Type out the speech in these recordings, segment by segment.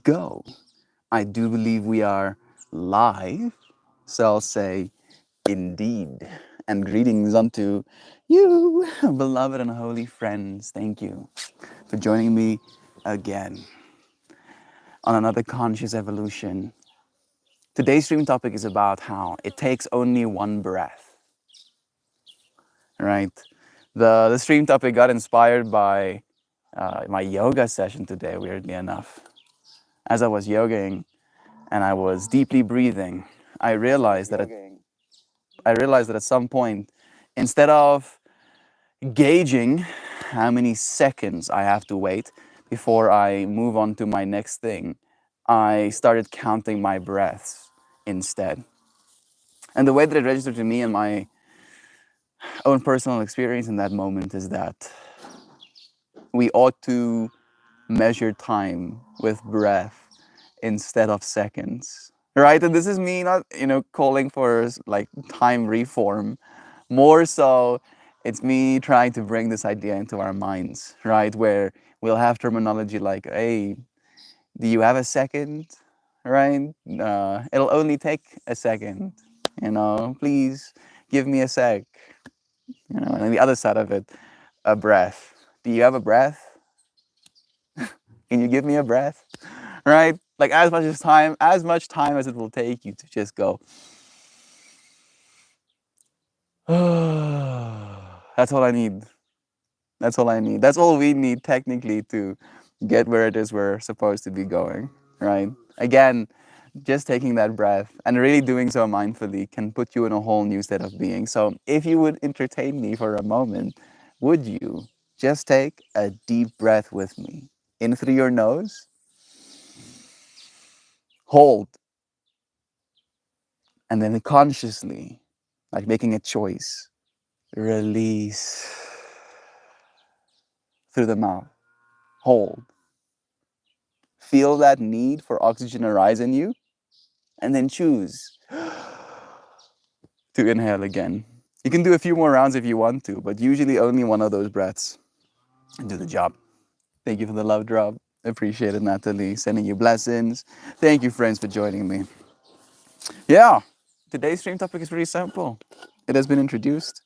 go. I do believe we are live, so I'll say indeed. And greetings unto you, beloved and holy friends. Thank you for joining me again on another conscious evolution. Today's stream topic is about how it takes only one breath, right? The stream topic got inspired by my yoga session today, weirdly enough. As I was yogaing and I was deeply breathing, I realized that at some point, instead of gauging how many seconds I have to wait before I move on to my next thing, I started counting my breaths instead. And the way that it registered to me and my own personal experience in that moment is that we ought to measure time with breath instead of seconds, right? And this is me not calling for like time reform. More so, it's me trying to bring this idea into our minds, right? Where we'll have terminology like, hey, do you have a second? Right? It'll only take a second. Please give me a sec. And on the other side of it, a breath. Do you have a breath? Can you give me a breath? Right? Like as much time as it will take you to just go. That's all I need. That's all I need. That's all we need technically to get where it is we're supposed to be going, right? Again, just taking that breath and really doing so mindfully can put you in a whole new state of being. So, if you would entertain me for a moment, would you just take a deep breath with me? In through your nose, hold, and then consciously, like making a choice, release through the mouth, hold. Feel that need for oxygen arise in you, and then choose to inhale again. You can do a few more rounds if you want to, but usually only one of those breaths and do the job. Thank you for the love drop. Appreciate it, Natalie. Sending you blessings. Thank you, friends, for joining me. Yeah, today's stream topic is pretty simple. It has been introduced.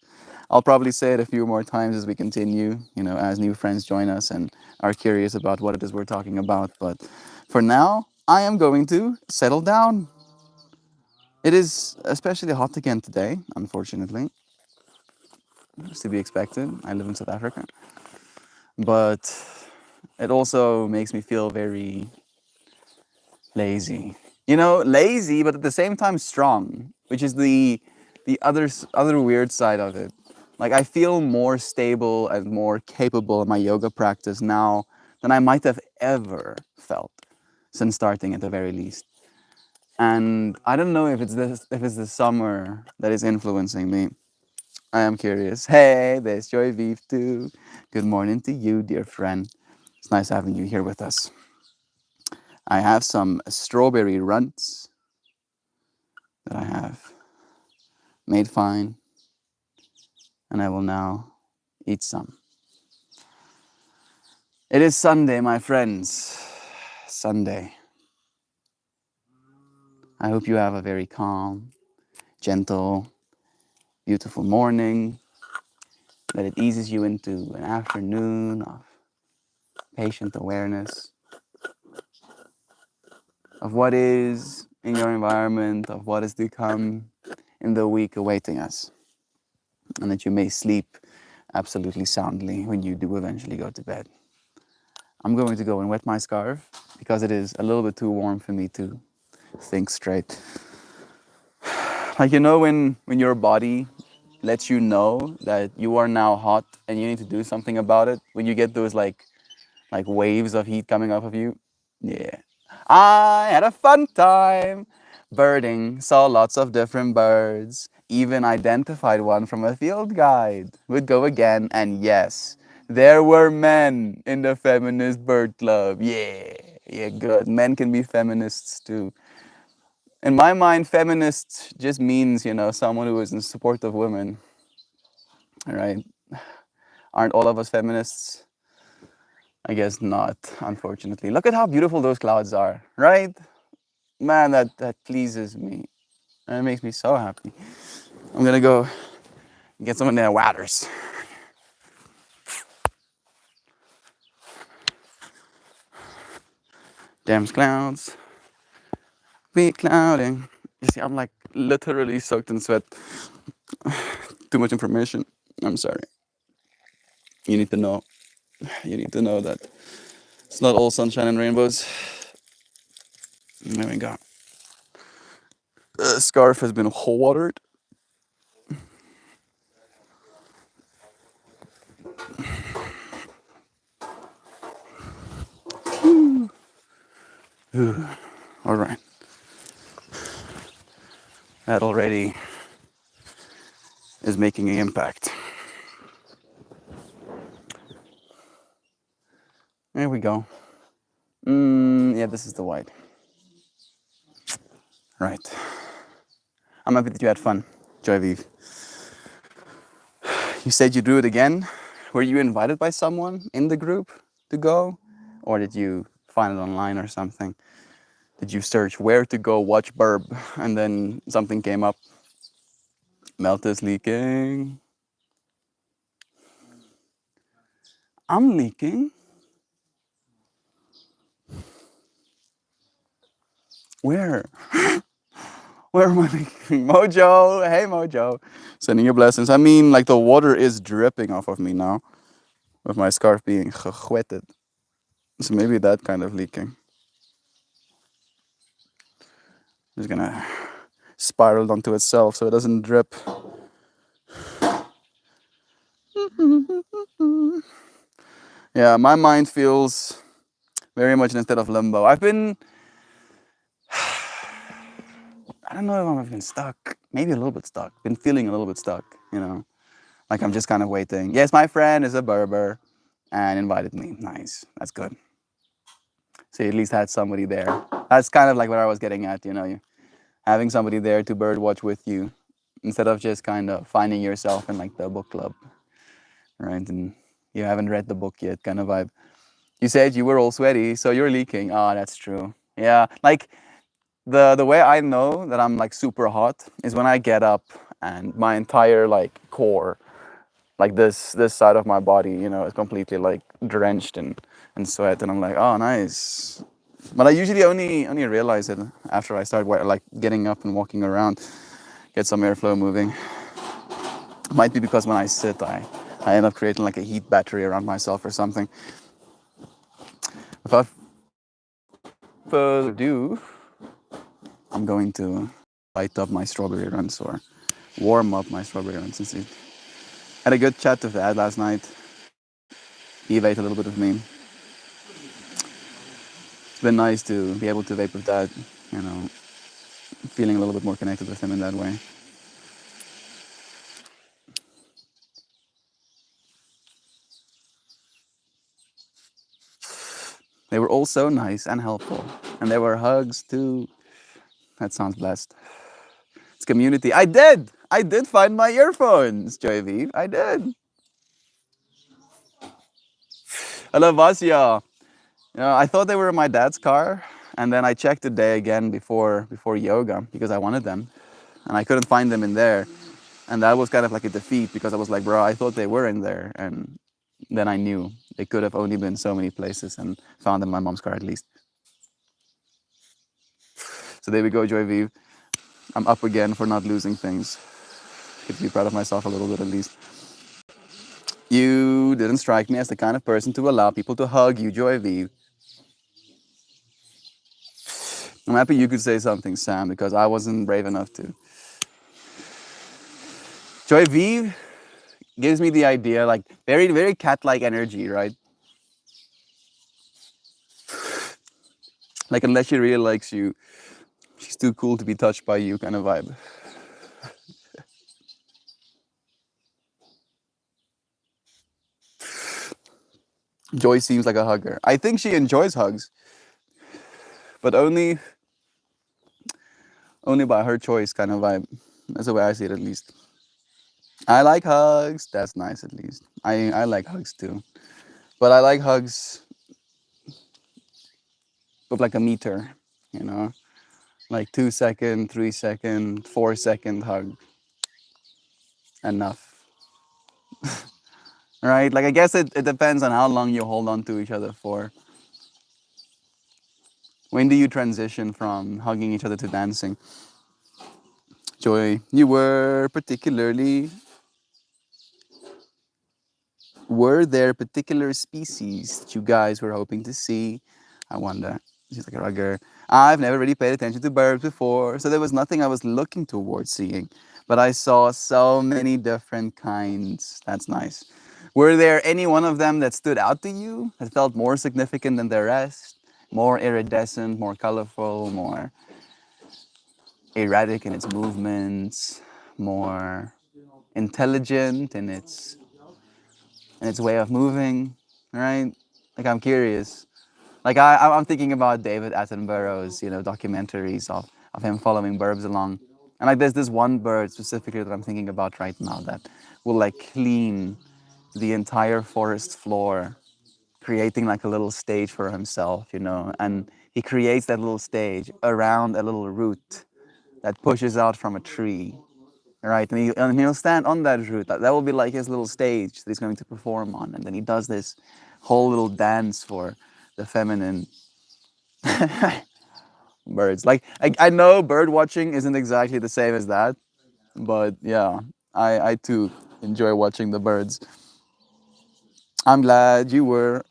I'll probably say it a few more times as we continue, as new friends join us and are curious about what it is we're talking about. But for now, I am going to settle down. It is especially hot again today, unfortunately. It's to be expected. I live in South Africa. But it also makes me feel very lazy. Lazy, but at the same time strong, which is the other weird side of it. Like I feel more stable and more capable in my yoga practice now than I might have ever felt since starting at the very least. And I don't know if it's the summer that is influencing me. I am curious. Hey, there's Joy Vive too. Good morning to you, dear friend. It's nice having you here with us. I have some strawberry runts that I have made fine, and I will now eat some. It is Sunday, my friends. Sunday. I hope you have a very calm, gentle, beautiful morning, that it eases you into an afternoon of patient awareness of what is in your environment, of what is to come in the week awaiting us, and that you may sleep absolutely soundly when you do eventually go to bed. I'm going to go and wet my scarf because it is a little bit too warm for me to think straight. Like when your body lets you know that you are now hot and you need to do something about it, when you get those like waves of heat coming off of you. Yeah. I had a fun time birding, saw lots of different birds, even identified one from a field guide. Would go again, and yes, there were men in the feminist bird club. Yeah, yeah, good. Men can be feminists too. In my mind, feminist just means, someone who is in support of women, right? Aren't all of us feminists? I guess not, unfortunately. Look at how beautiful those clouds are, right? Man, that pleases me. That makes me so happy. I'm gonna go get some of their waters. Damn clouds, big clouding. You see, I'm like literally soaked in sweat. Too much information. I'm sorry. You need to know. You need to know that it's not all sunshine and rainbows. There we go. The scarf has been watered. All right. That already is making an impact. There we go. Yeah, this is the white. Right. I'm happy that you had fun, Joy Vive. You said you do it again. Were you invited by someone in the group to go? Or did you find it online or something? Did you search where to go watch Burb and then something came up? Melt is leaking. I'm leaking. Where? Where am I leaking? Mojo. Hey, Mojo. Sending you blessings. I mean, like the water is dripping off of me now with my scarf being gewetted. So maybe that kind of leaking. Just gonna spiral onto itself so it doesn't drip. Yeah, my mind feels very much instead of limbo. I don't know if I've been stuck. Maybe a little bit stuck. Been feeling a little bit stuck, you know. Like I'm just kind of waiting. Yes, my friend is a Berber and invited me. Nice. That's good. So you at least had somebody there. That's kind of like what I was getting at, you know, having somebody there to bird watch with you instead of just kind of finding yourself in like the book club, right? And you haven't read the book yet kind of vibe. You said you were all sweaty, so you're leaking. Oh, that's true. Yeah, like the way I know that I'm like super hot is when I get up and my entire like core, like this side of my body, you know, is completely like drenched in sweat, and I'm like, oh, nice. But I usually only realize it after I start like getting up and walking around, get some airflow moving. Might be because when I sit, I end up creating like a heat battery around myself or something. Without further ado, I'm going to light up my strawberry runs or warm up my strawberry runs. Since we had a good chat with Dad last night. He ate a little bit of me. It's been nice to be able to vape with Dad, you know, feeling a little bit more connected with him in that way. They were all so nice and helpful. And there were hugs too. That sounds blessed. It's community. I did! I did find my earphones, Joy Vive. I did. Hello, Vasya. You know, I thought they were in my dad's car, and then I checked today again before yoga because I wanted them, and I couldn't find them in there, and that was kind of like a defeat because I was like, bro, I thought they were in there, and then I knew they could have only been so many places, and found them in my mom's car at least. So there we go, Joy Vive. I'm up again for not losing things. Get to be proud of myself a little bit at least. You didn't strike me as the kind of person to allow people to hug you, Joy Vive. I'm happy you could say something, Sam, because I wasn't brave enough to. Joy Vive gives me the idea, like very, very cat-like energy, right? Like unless she really likes you, she's too cool to be touched by you kind of vibe. Joy seems like a hugger. I think she enjoys hugs, but only by her choice kind of vibe. That's the way I see it at least. I like hugs. That's nice at least. I like hugs too. But I like hugs with like a meter, you know, like 2 second, 3 second, 4 second hug, enough, right? Like I guess it depends on how long you hold on to each other for. When do you transition from hugging each other to dancing? Joy, you were particularly, were there particular species that you guys were hoping to see? I wonder. She's like a rugger. I've never really paid attention to birds before, so there was nothing I was looking towards seeing. But I saw so many different kinds. That's nice. Were there any one of them that stood out to you, that felt more significant than the rest? More iridescent, more colorful, more erratic in its movements, more intelligent in its way of moving, right? Like I'm curious. Like I'm thinking about David Attenborough's, documentaries of him following birds along. And like there's this one bird specifically that I'm thinking about right now that will like clean the entire forest floor, creating like a little stage for himself. And he creates that little stage around a little root that pushes out from a tree, right? And he'll stand on that root. That will be like his little stage that he's going to perform on. And then he does this whole little dance for the feminine birds. Like I know bird watching isn't exactly the same as that, but yeah, I too enjoy watching the birds. I'm glad you were.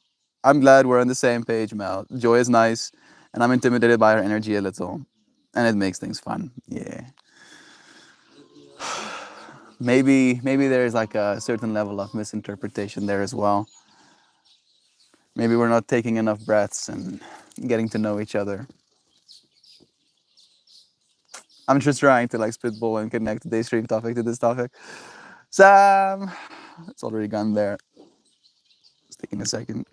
I'm glad we're on the same page, Mel. Joy is nice, and I'm intimidated by her energy a little, and it makes things fun. Yeah. Maybe there's like a certain level of misinterpretation there as well. Maybe we're not taking enough breaths and getting to know each other. I'm just trying to like spitball and connect today's stream topic to this topic. Sam, it's already gone there. It's taking a second.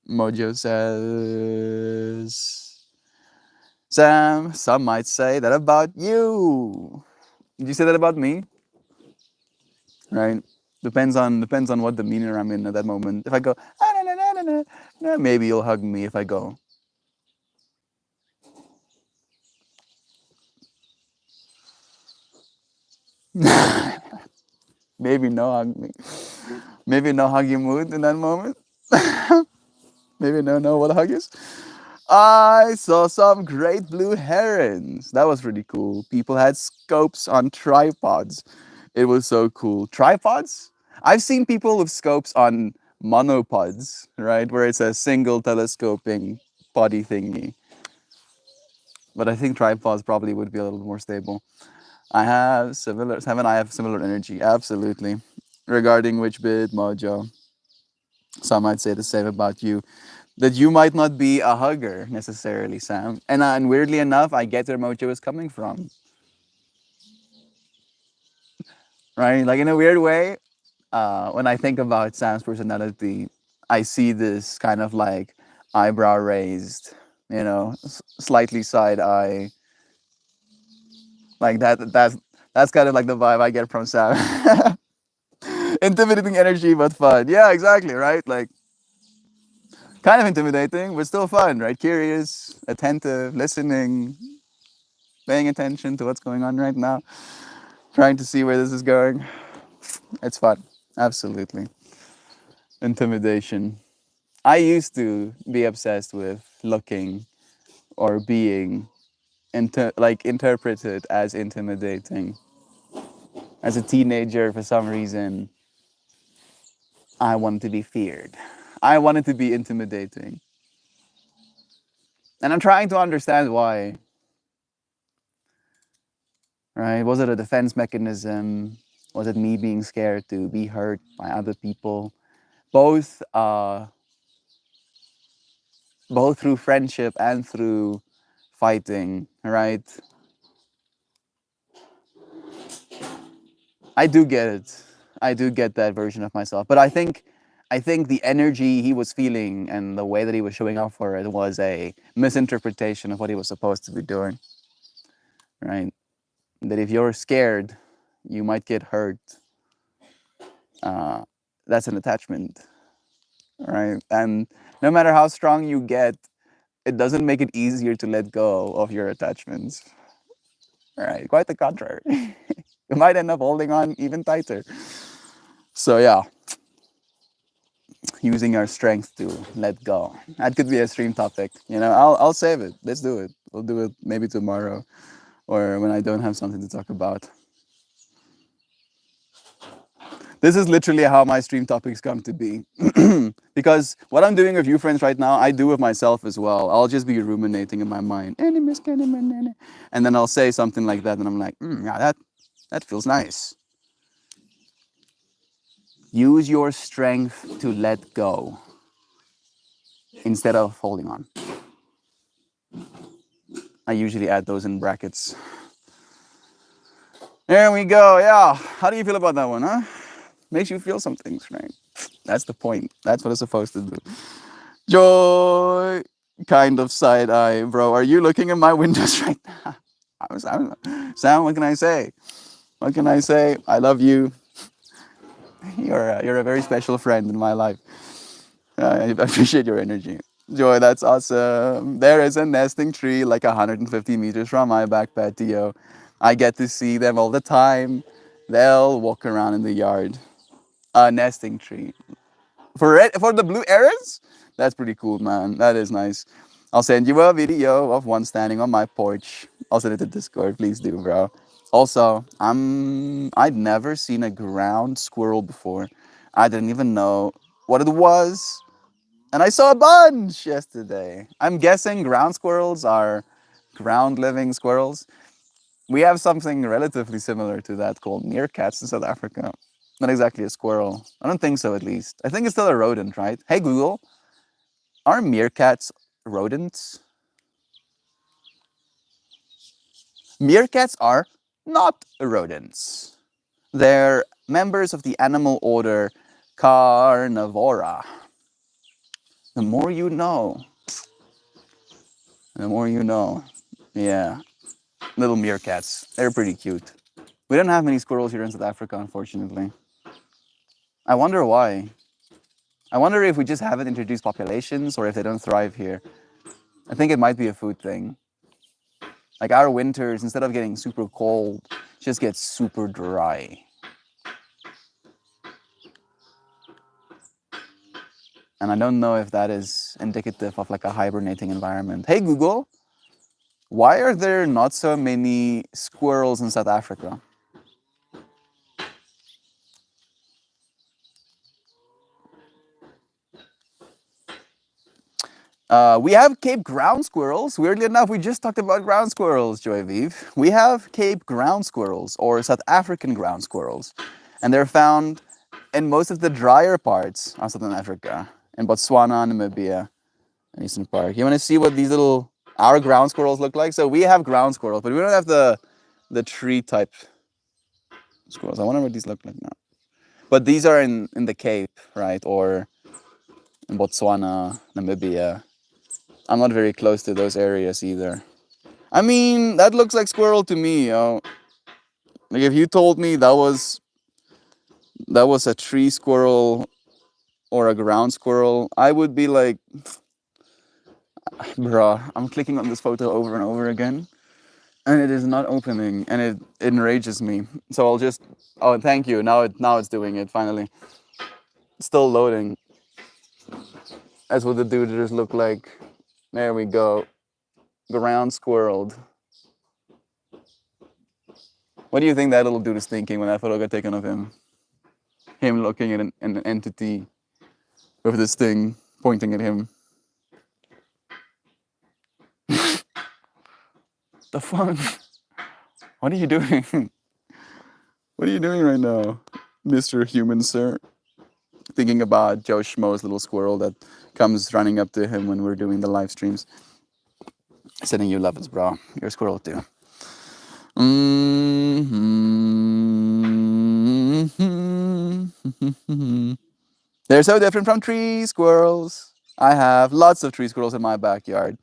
Mojo says, Sam, some might say that about you. Did you say that about me? Right? Depends on what demeanor I'm in at that moment. If I go, ah, na, na, na, na, na, na, maybe you'll hug me. If I go, maybe no hug me. Maybe no huggy mood in that moment. Maybe no know what a hug is. I saw some great blue herons. That was really cool. People had scopes on tripods. It was so cool. Tripods? I've seen people with scopes on monopods, right? Where it's a single telescoping body thingy. But I think tripods probably would be a little more stable. Sam and I have similar energy, absolutely. Regarding which bit, Mojo. Some might say the same about you. That you might not be a hugger necessarily, Sam. And weirdly enough, I get where Mojo is coming from, right? Like in a weird way, when I think about Sam's personality, I see this kind of like eyebrow raised, slightly side eye, like that. That's kind of like the vibe I get from Sam. Intimidating energy, but fun. Yeah, exactly, right? Like kind of intimidating, but still fun, right? Curious, attentive, listening, paying attention to what's going on right now, trying to see where this is going. It's fun, absolutely. Intimidation. I used to be obsessed with looking or being interpreted as intimidating. As a teenager, for some reason, I wanted to be feared. I wanted to be intimidating. And I'm trying to understand why. Right? Was it a defense mechanism? Was it me being scared to be hurt by other people? Both, both through friendship and through fighting. Right? I do get it. I do get that version of myself. But I think the energy he was feeling and the way that he was showing up for it was a misinterpretation of what he was supposed to be doing. Right? That if you're scared, you might get hurt. Uh, that's an attachment, right? And no matter how strong you get, it doesn't make it easier to let go of your attachments. All right, quite the contrary. You might end up holding on even tighter. So yeah, using our strength to let go. That could be a stream topic. I'll save it. Let's do it. We'll do it maybe tomorrow or when I don't have something to talk about. This is literally how my stream topics come to be. Because what I'm doing with you friends right now, I do with myself as well. I'll just be ruminating in my mind. And then I'll say something like that and I'm like, yeah, that feels nice. Use your strength to let go instead of holding on. I usually add those in brackets. There we go. Yeah. How do you feel about that one, huh? Makes you feel some things, right? That's the point. That's what it's supposed to do. Joy. Kind of side eye, bro. Are you looking at my windows right now? Sam, what can I say? What can I say? I love you. You're a very special friend in my life. I appreciate your energy. Joy, that's awesome. There is a nesting tree like 150 meters from my back patio. I get to see them all the time. They'll walk around in the yard. A nesting tree. For the blue herons? That's pretty cool, man. That is nice. I'll send you a video of one standing on my porch. I'll send it to Discord. Please do, bro. Also, I'd never seen a ground squirrel before. I didn't even know what it was. And I saw a bunch yesterday. I'm guessing ground squirrels are ground living squirrels. We have something relatively similar to that called meerkats in South Africa. Not exactly a squirrel. I don't think so, at least. I think it's still a rodent, right? Hey, Google, are meerkats rodents? Meerkats are not rodents. They're members of the animal order Carnivora. The more you know. The more you know. Yeah. Little meerkats. They're pretty cute. We don't have many squirrels here in South Africa, unfortunately. I wonder why. I wonder if we just haven't introduced populations or if they don't thrive here. I think it might be a food thing. Like our winters, instead of getting super cold, just get super dry. And I don't know if that is indicative of like a hibernating environment. Hey Google, why are there not so many squirrels in South Africa? We have Cape ground squirrels. Weirdly enough, we just talked about ground squirrels, Joy Vive. We have Cape ground squirrels or South African ground squirrels. And they're found in most of the drier parts of Southern Africa, in Botswana, Namibia, and Eastern Park. You want to see what our ground squirrels look like? So we have ground squirrels, but we don't have the tree type squirrels. I wonder what these look like now. But these are in the Cape, right? Or in Botswana, Namibia. I'm not very close to those areas either. I mean, that looks like squirrel to me, yo. Like if you told me that was a tree squirrel or a ground squirrel, I would be like, bruh, I'm clicking on this photo over and over again, and it is not opening, and it enrages me. So I'll just, oh, thank you. Now it's doing it finally. Still loading. That's what the duders look like. There we go. Ground squirreled. What do you think that little dude is thinking when that photo got taken of him? Him looking at an entity with this thing pointing at him. The fuck? What are you doing? What are you doing right now, Mr. Human Sir? Thinking about Joe Schmo's little squirrel that comes running up to him when we're doing the live streams. Sending you love, bro. You're a squirrel too. They're so different from tree squirrels. I have lots of tree squirrels in my backyard.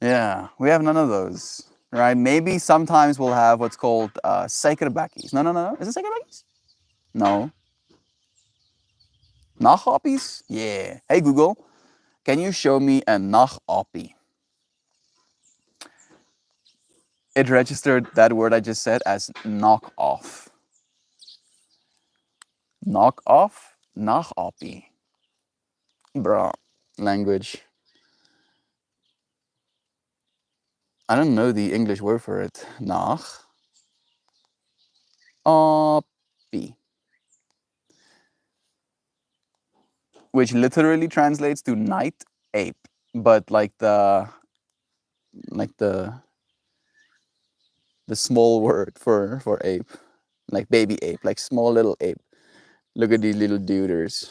Yeah, we have none of those, right? Maybe sometimes we'll have what's called suikerbekkies. No. Is it suikerbekkies? No. Nachopies? Yeah. Hey Google, can you show me a nachoppie? it registered that word I just said as knock off. Knock off, nach oppie. Bruh, language. I don't know the English word for it. Nach oppie. Which literally translates to night ape. But like the small word for ape. Like baby ape, like small little ape. Look at these little duders.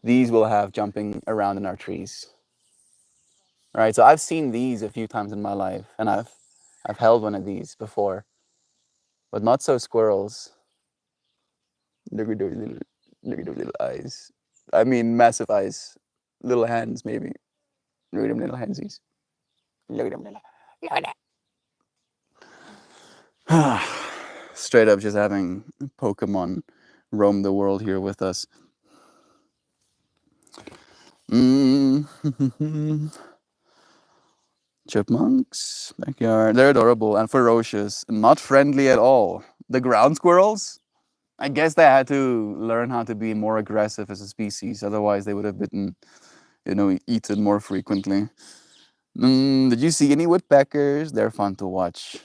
These will have jumping around in our trees. Right, so I've seen these a few times in my life, and I've held one of these before, but not so squirrels. Look at those little eyes. I mean, massive eyes, little hands maybe. Look at them little handsies. Look at them little. Look at that. Straight up, just having Pokemon roam the world here with us. Chipmunks, backyard. They're adorable and ferocious, not friendly at all. The ground squirrels, I guess they had to learn how to be more aggressive as a species. Otherwise, they would have been, eaten more frequently. Did you see any woodpeckers? They're fun to watch.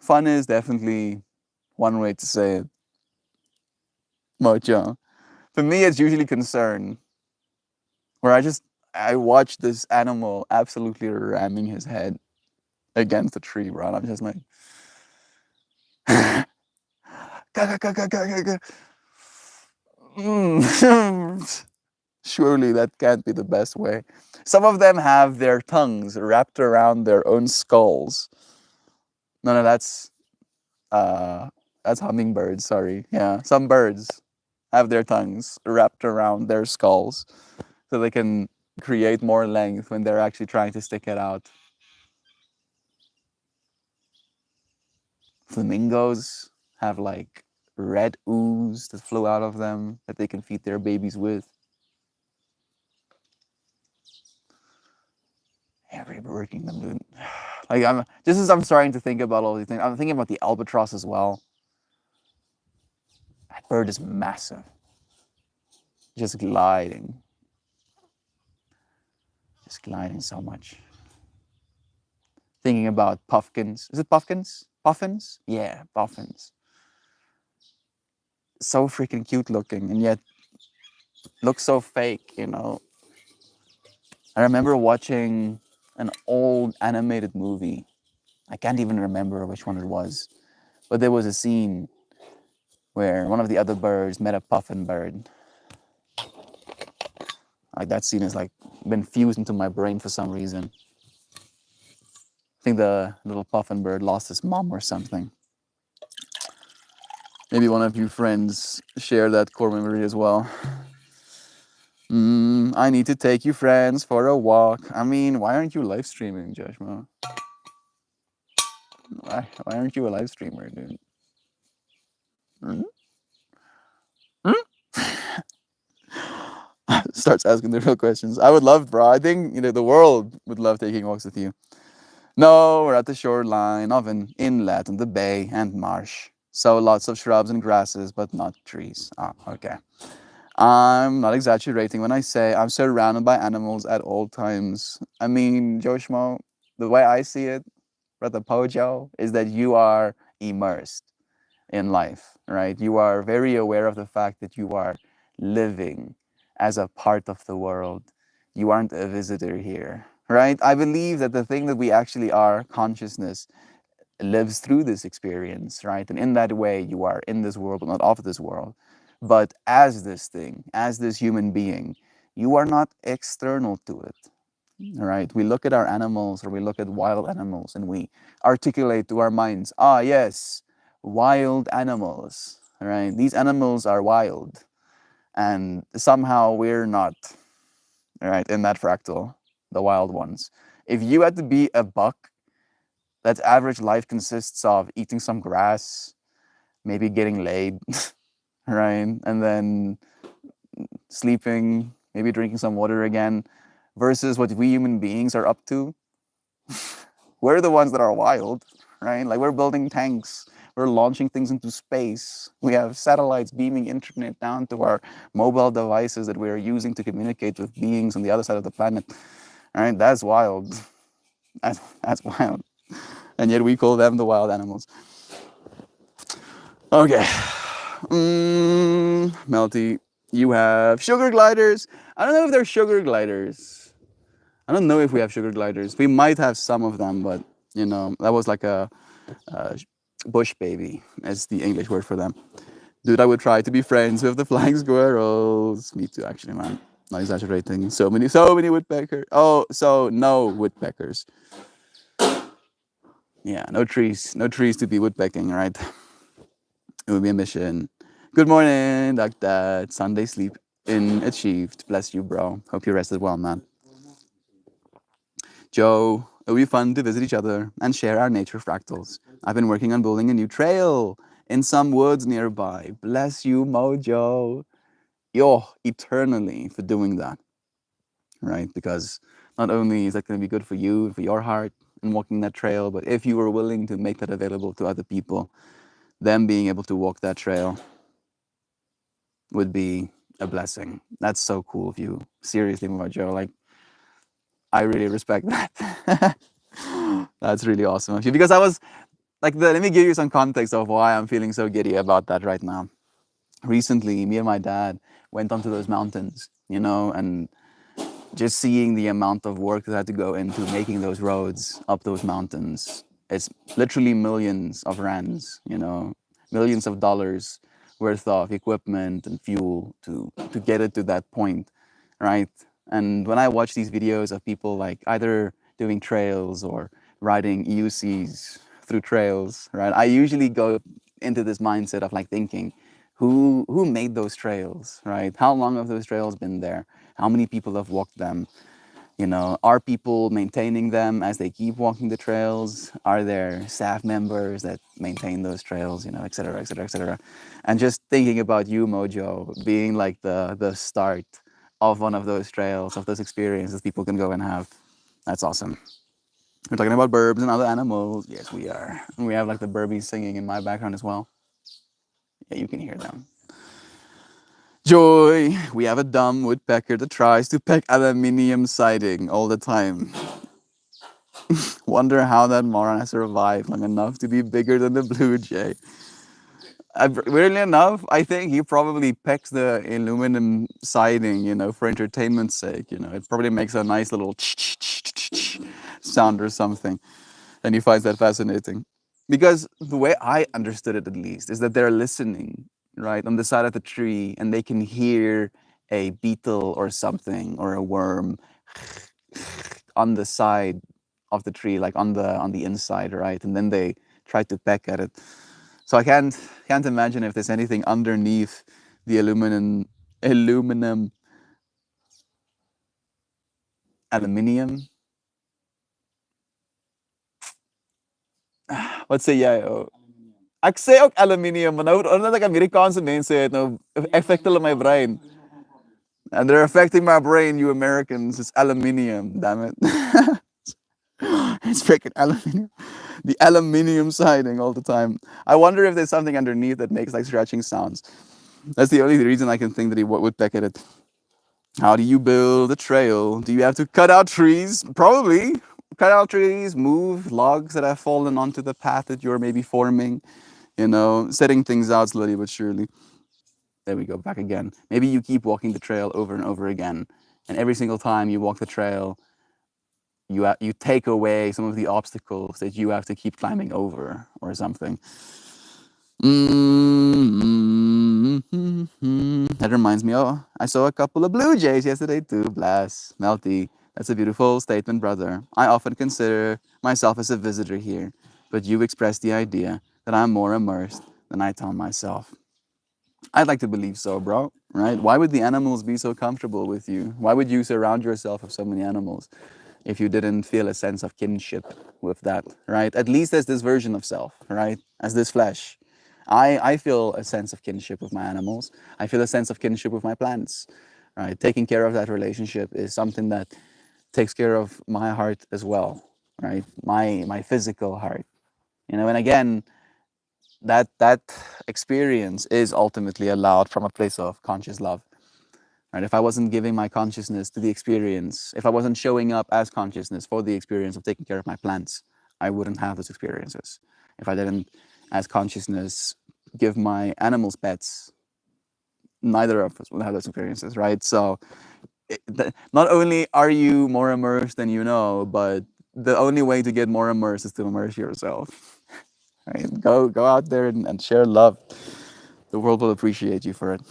Fun is definitely one way to say it. Mocha. For me, it's usually concern, where I watch this animal absolutely ramming his head against a tree, bro. And I'm just like, surely that can't be the best way. Some of them have their tongues wrapped around their own skulls. No, that's hummingbirds. Sorry, yeah, some birds have their tongues wrapped around their skulls, so they can create more length when they're actually trying to stick it out. Flamingos have like red ooze that flow out of them that they can feed their babies with. Every working them, dude. Like just as I'm starting to think about all these things, I'm thinking about the albatross as well. That bird is massive. Just gliding. Just gliding so much. Thinking about puffins. Is it puffins? Puffins? Yeah, puffins. So freaking cute looking, and yet looks so fake, I remember watching an old animated movie. I can't even remember which one it was, but there was a scene where one of the other birds met a puffin bird. Like that scene has like been fused into my brain for some reason. I think the little puffin bird lost his mom or something. Maybe one of you friends share that core memory as well. I need to take you friends for a walk. I mean, why aren't you live streaming, Joshua? Why aren't you a live streamer, dude? Starts asking the real questions. I would love, bro. I think the world would love taking walks with you. No, we're at the shoreline of an inlet in the bay and marsh. So lots of shrubs and grasses, but not trees. Okay. I'm not exaggerating when I say I'm surrounded by animals at all times. I mean, Joshmo, the way I see it, Brother Pojo, is that you are immersed in life, right? You are very aware of the fact that you are living as a part of the world. You aren't a visitor here, right? I believe that the thing that we actually are, consciousness, lives through this experience, right? And in that way, you are in this world, but not of this world. But as this thing, as this human being, you are not external to it, right? We look at our animals or we look at wild animals and we articulate to our minds, yes, wild animals, right? These animals are wild and somehow we're not, right? In that fractal, the wild ones. If you had to be a buck, that's average life consists of eating some grass, maybe getting laid, right? And then sleeping, maybe drinking some water again, versus what we human beings are up to. We're the ones that are wild, right? Like we're building tanks, we're launching things into space. We have satellites beaming internet down to our mobile devices that we're using to communicate with beings on the other side of the planet. All right, that's wild. That's wild. And yet we call them the wild animals. Okay. Melty, you have sugar gliders. I don't know if they're sugar gliders. I don't know if we have sugar gliders. We might have some of them, but you know, that was like a bush baby, is the English word for them. Dude, I would try to be friends with the flying squirrels. Me too, actually, man. Not exaggerating. So many woodpeckers. Oh, so no woodpeckers. Yeah, no trees to be woodpecking, right? It would be a mission. Good morning, Dad. Sunday sleep in achieved. Bless you, bro. Hope you rested well, man. Joe, it would be fun to visit each other and share our nature fractals. I've been working on building a new trail in some woods nearby. Bless you, Mojo. Yo, eternally for doing that, right? Because not only is that going to be good for you, for your heart, and walking that trail, but if you were willing to make that available to other people, them being able to walk that trail would be a blessing. That's so cool of you. Seriously, Mojo. Like, I really respect that. That's really awesome of you. Because I was like, let me give you some context of why I'm feeling so giddy about that right now. Recently, me and my dad went onto those mountains, you know, and just seeing the amount of work that had to go into making those roads up those mountains. It's literally millions of rands, you know, millions of dollars worth of equipment and fuel to get it to that point, right? And when I watch these videos of people like either doing trails or riding EUCs through trails, right? I usually go into this mindset of like thinking, who made those trails, right? How long have those trails been there? How many people have walked them? You know, are people maintaining them as they keep walking the trails? Are there staff members that maintain those trails? You know, et cetera, et cetera, et cetera. And just thinking about you, Mojo, being like the start of one of those trails, of those experiences people can go and have. That's awesome. We're talking about birds and other animals. Yes, we are. And we have like the burbies singing in my background as well. Yeah, you can hear them. Joy, we have a dumb woodpecker that tries to peck aluminium siding all the time. Wonder how that moron has survived long enough to be bigger than the blue jay. Weirdly enough, I think he probably pecks the aluminum siding, you know, for entertainment's sake. You know, it probably makes a nice little sound or something, and he finds that fascinating. Because the way I understood it, at least, is that they're listening, right, on the side of the tree, and they can hear a beetle or something or a worm on the side of the tree, like on the inside, right? And then they try to peck at it. So I can't imagine if there's anything underneath the aluminium. Wat sê jy? Oh? Ek sê ook aluminium, maar nou omdat ek Amerikaanse mense het, nou affect hulle my brein. And they're affecting my brain, you Americans. It's aluminium, damn it. It's freaking aluminium. The aluminium siding all the time. I wonder if there's something underneath that makes like scratching sounds. That's the only reason I can think that he would peck at it. How do you build a trail? Do you have to cut out trees? Probably. Cut out trees, move logs that have fallen onto the path that you're maybe forming, you know, setting things out slowly but surely. There we go, back again. Maybe you keep walking the trail over and over again. And every single time you walk the trail, you take away some of the obstacles that you have to keep climbing over or something. That reminds me, oh, I saw a couple of blue jays yesterday too. Bless. Melty. That's a beautiful statement, brother. I often consider myself as a visitor here, but you expressed the idea that I'm more immersed than I tell myself. I'd like to believe so, bro, right? Why would the animals be so comfortable with you? Why would you surround yourself with so many animals if you didn't feel a sense of kinship with that, right? At least as this version of self, right? As this flesh. I feel a sense of kinship with my animals. I feel a sense of kinship with my plants. right? Taking care of that relationship is something that takes care of my heart as well, right? My physical heart, you know. And again, that experience is ultimately allowed from a place of conscious love, right? If I wasn't giving my consciousness to the experience, if I wasn't showing up as consciousness for the experience of taking care of my plants, I wouldn't have those experiences. If I didn't, as consciousness, give my animals pets, neither of us will have those experiences, right? So not only are you more immersed than you know, but the only way to get more immersed is to immerse yourself. Right? Go out there and share love. The world will appreciate you for it.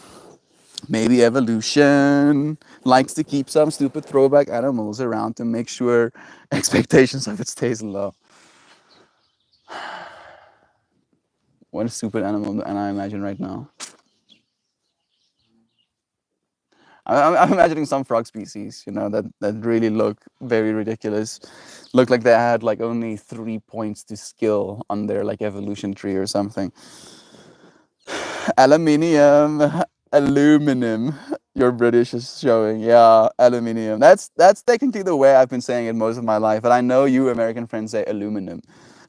Maybe evolution likes to keep some stupid throwback animals around to make sure expectations of it stays low. What a stupid animal and I imagine right now. I'm imagining some frog species, you know, that really look very ridiculous. Look like they had like only 3 points to skill on their like evolution tree or something. Aluminium, aluminum. Your British is showing, yeah, aluminium. That's technically the way I've been saying it most of my life. But I know you American friends say aluminum,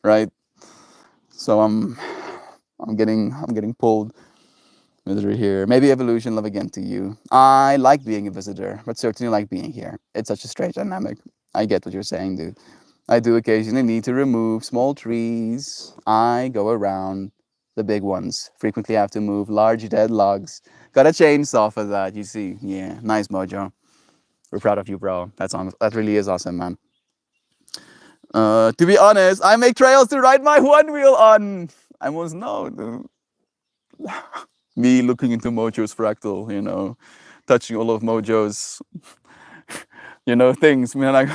right? So I'm getting pulled. Visitor here. Maybe evolution, love again to you. I like being a visitor, but certainly like being here. It's such a strange dynamic. I get what you're saying, dude. I do occasionally need to remove small trees. I go around the big ones. Frequently have to move large dead logs. Got a chainsaw for that, you see. Yeah, nice mojo. We're proud of you, bro. That really is awesome, man. To be honest, I make trails to ride my one wheel on. I must know, dude. Me looking into Mojo's fractal, you know, touching all of Mojo's, you know, things. Man, like,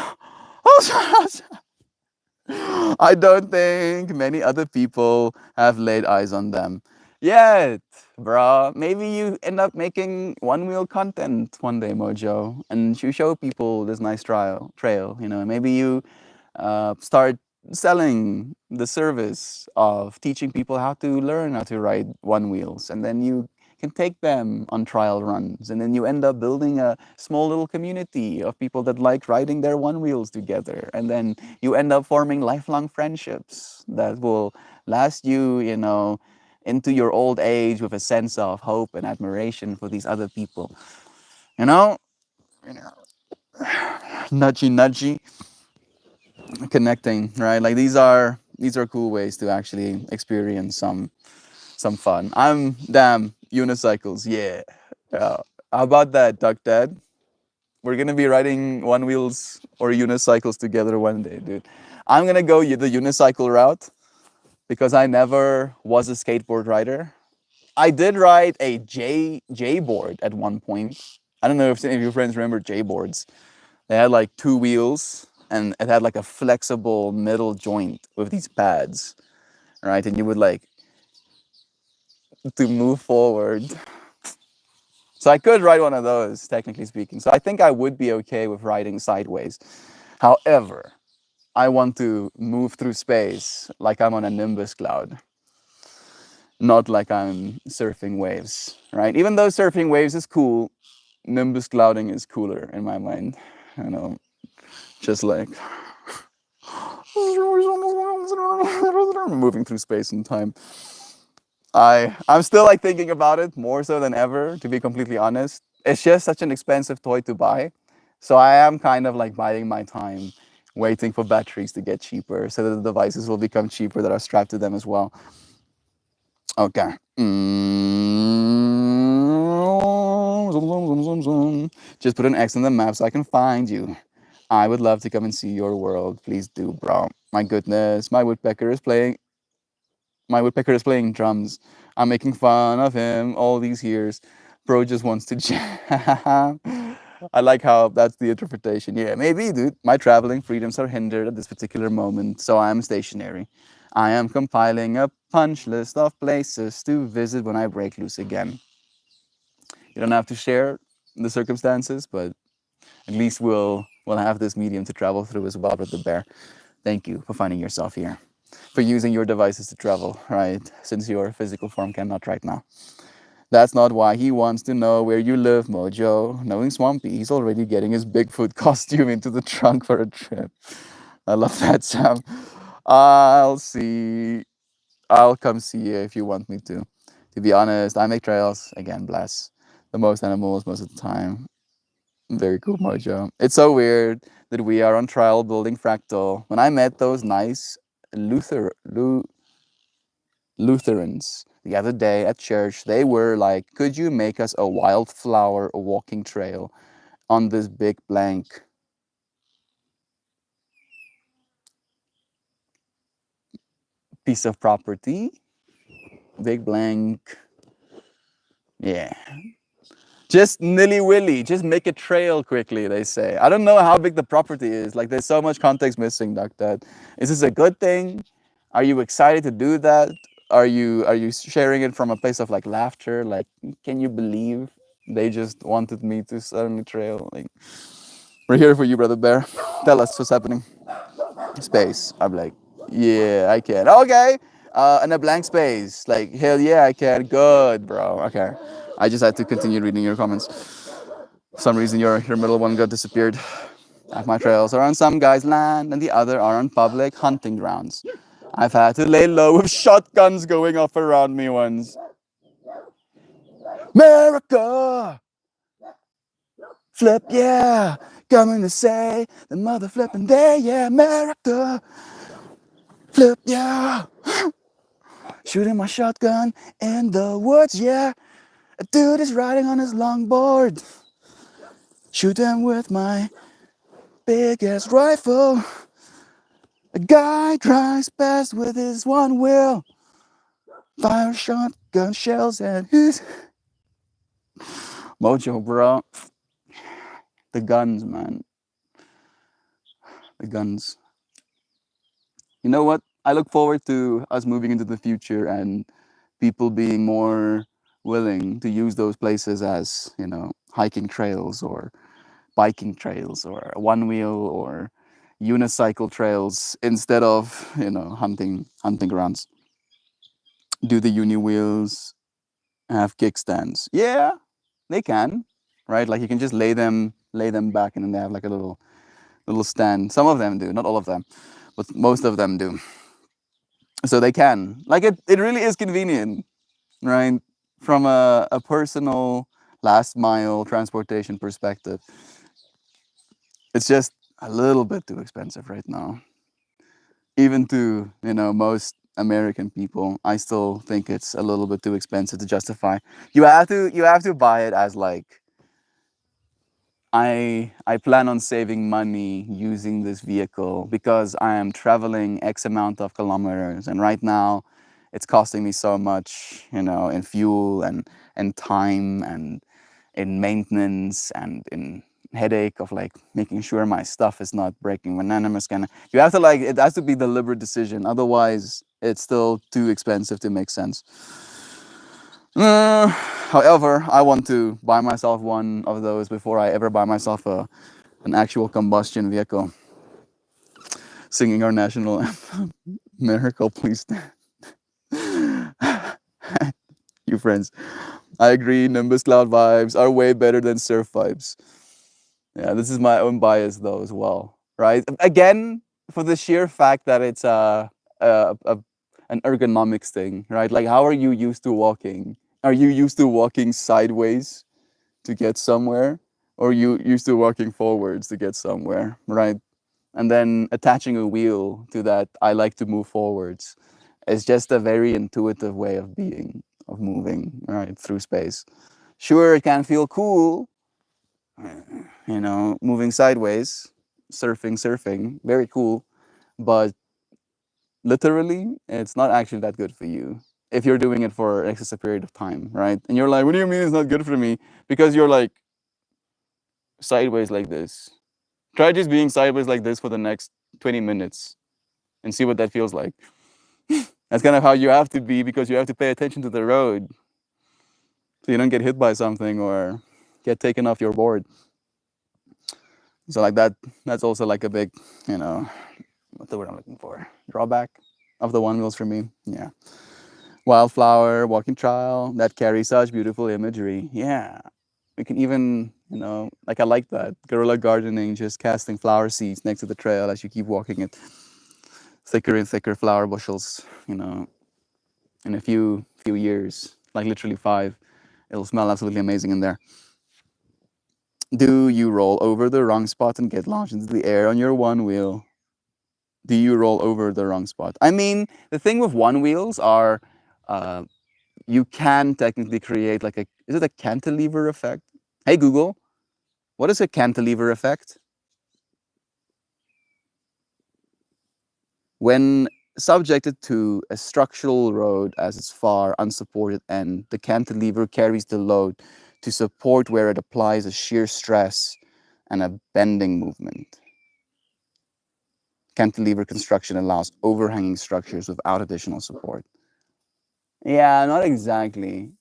I don't think many other people have laid eyes on them yet, bruh. Maybe you end up making one wheel content one day, Mojo, and you show people this nice trail, you know, and maybe you start selling the service of teaching people how to learn how to ride one wheels, and then you can take them on trial runs, and then you end up building a small little community of people that like riding their one wheels together, and then you end up forming lifelong friendships that will last you, you know, into your old age with a sense of hope and admiration for these other people, you know. Nudgy nudgy connecting, right? Like these are cool ways to actually experience some fun. I'm damn unicycles, yeah. Yeah. How about that, Duck Dad? We're gonna be riding one wheels or unicycles together one day, dude. I'm gonna go the unicycle route because I never was a skateboard rider. I did ride a J board at one point. I don't know if any of your friends remember J boards. They had like two wheels and it had like a flexible middle joint with these pads, right? And you would like to move forward. So I could ride one of those, technically speaking. So I think I would be okay with riding sideways. However, I want to move through space like I'm on a Nimbus cloud, not like I'm surfing waves, right? Even though surfing waves is cool, Nimbus clouding is cooler in my mind. You know, just like moving through space and time. I'm still like thinking about it more so than ever, to be completely honest. It's just such an expensive toy to buy. So I am kind of like biding my time, waiting for batteries to get cheaper so that the devices will become cheaper that are strapped to them as well. Okay. Just put an X on the map so I can find you. I would love to come and see your world. Please do, bro. My goodness, my woodpecker is playing drums. I'm making fun of him all these years. Bro just wants to jam. I like how that's the interpretation. Yeah, maybe, dude. My traveling freedoms are hindered at this particular moment, so I am stationary. I am compiling a punch list of places to visit when I break loose again. You don't have to share the circumstances, but at least we'll have this medium to travel through as well, Brother Bear. Thank you for finding yourself here, for using your devices to travel, right? Since your physical form cannot right now. That's not why he wants to know where you live, Mojo. Knowing Swampy, he's already getting his Bigfoot costume into the trunk for a trip. I love that, Sam. I'll see. I'll come see you if you want me to. To be honest, I make trails. Again, bless the most animals most of the time. Very cool, Mojo. It's so weird that we are on trial building Fractal. When I met those nice Lutherans the other day at church, they were like, could you make us a wildflower walking trail on this big blank piece of property? Big blank. Yeah. Just nilly willy, just make a trail quickly, they say. I don't know how big the property is. Like, there's so much context missing, Doc. That is this a good thing? Are you excited to do that? Are you sharing it from a place of like laughter? Like, can you believe they just wanted me to suddenly trail? Like, we're here for you, brother bear. Tell us what's happening. Space. I'm like, yeah, I can. Okay. And a blank space. Like, hell yeah, I can. Good, bro. Okay. I just had to continue reading your comments. For some reason, your middle one got disappeared. Half my trails are on some guy's land, and the other are on public hunting grounds. I've had to lay low with shotguns going off around me once. America! Flip, yeah! Coming to say the mother flipping there, yeah, America! Flip, yeah! Shooting my shotgun in the woods, yeah! A dude is riding on his longboard. Shoot him with my big ass rifle. A guy drives past with his one wheel. Fire shotgun shells at his Mojo, bro. The guns, man. The guns. You know what? I look forward to us moving into the future and people being more willing to use those places as, hiking trails or biking trails or one wheel or unicycle trails instead of, hunting grounds. Do the uni wheels have kickstands? Yeah, they can, right? Like you can just lay them back and then they have like a little stand. Some of them do, not all of them, but most of them do. So they can. Like it really is convenient, right? From a personal last mile transportation perspective. It's just a little bit too expensive right now. Even to, most American people, I still think it's a little bit too expensive to justify. You have to buy it as like I plan on saving money using this vehicle because I am traveling X amount of kilometers, and right now it's costing me so much, in fuel and time and in maintenance and in headache of like making sure my stuff is not breaking when I'm just gonna. You have to like it has to be deliberate decision, otherwise it's still too expensive to make sense. However, I want to buy myself one of those before I ever buy myself an actual combustion vehicle. Singing our national anthem, Miracle, please stand. You friends, I agree. Nimbus Cloud vibes are way better than Surf vibes. Yeah, this is my own bias though as well, right? Again, for the sheer fact that it's a an ergonomics thing, right? Like, how are you used to walking? Are you used to walking sideways to get somewhere, or you used to walking forwards to get somewhere, right? And then attaching a wheel to that, I like to move forwards. It's just a very intuitive way of being, of moving, right, through space. Sure, it can feel cool, moving sideways, surfing, very cool, but literally, it's not actually that good for you if you're doing it for an excessive period of time, right? And you're like, what do you mean it's not good for me? Because you're like sideways like this. Try just being sideways like this for the next 20 minutes and see what that feels like. That's kind of how you have to be because you have to pay attention to the road so you don't get hit by something or get taken off your board. So like that's also like a big, what's the word I'm looking for? Drawback of the one wheels for me. Yeah. Wildflower, walking trail that carry such beautiful imagery. Yeah. We can even, like I like that. Guerrilla gardening, just casting flower seeds next to the trail as you keep walking it. Thicker and thicker flower bushels, in a few years, like literally 5, it'll smell absolutely amazing in there. Do you roll over the wrong spot and get launched into the air on your one wheel? Do you roll over the wrong spot? I mean, the thing with one wheels are, uh, you can technically create like is it a cantilever effect? Hey Google, what is a cantilever effect? When subjected to a structural load as its far unsupported end, the cantilever carries the load to support where it applies a shear stress and a bending movement. Cantilever construction allows overhanging structures without additional support. Yeah, not exactly.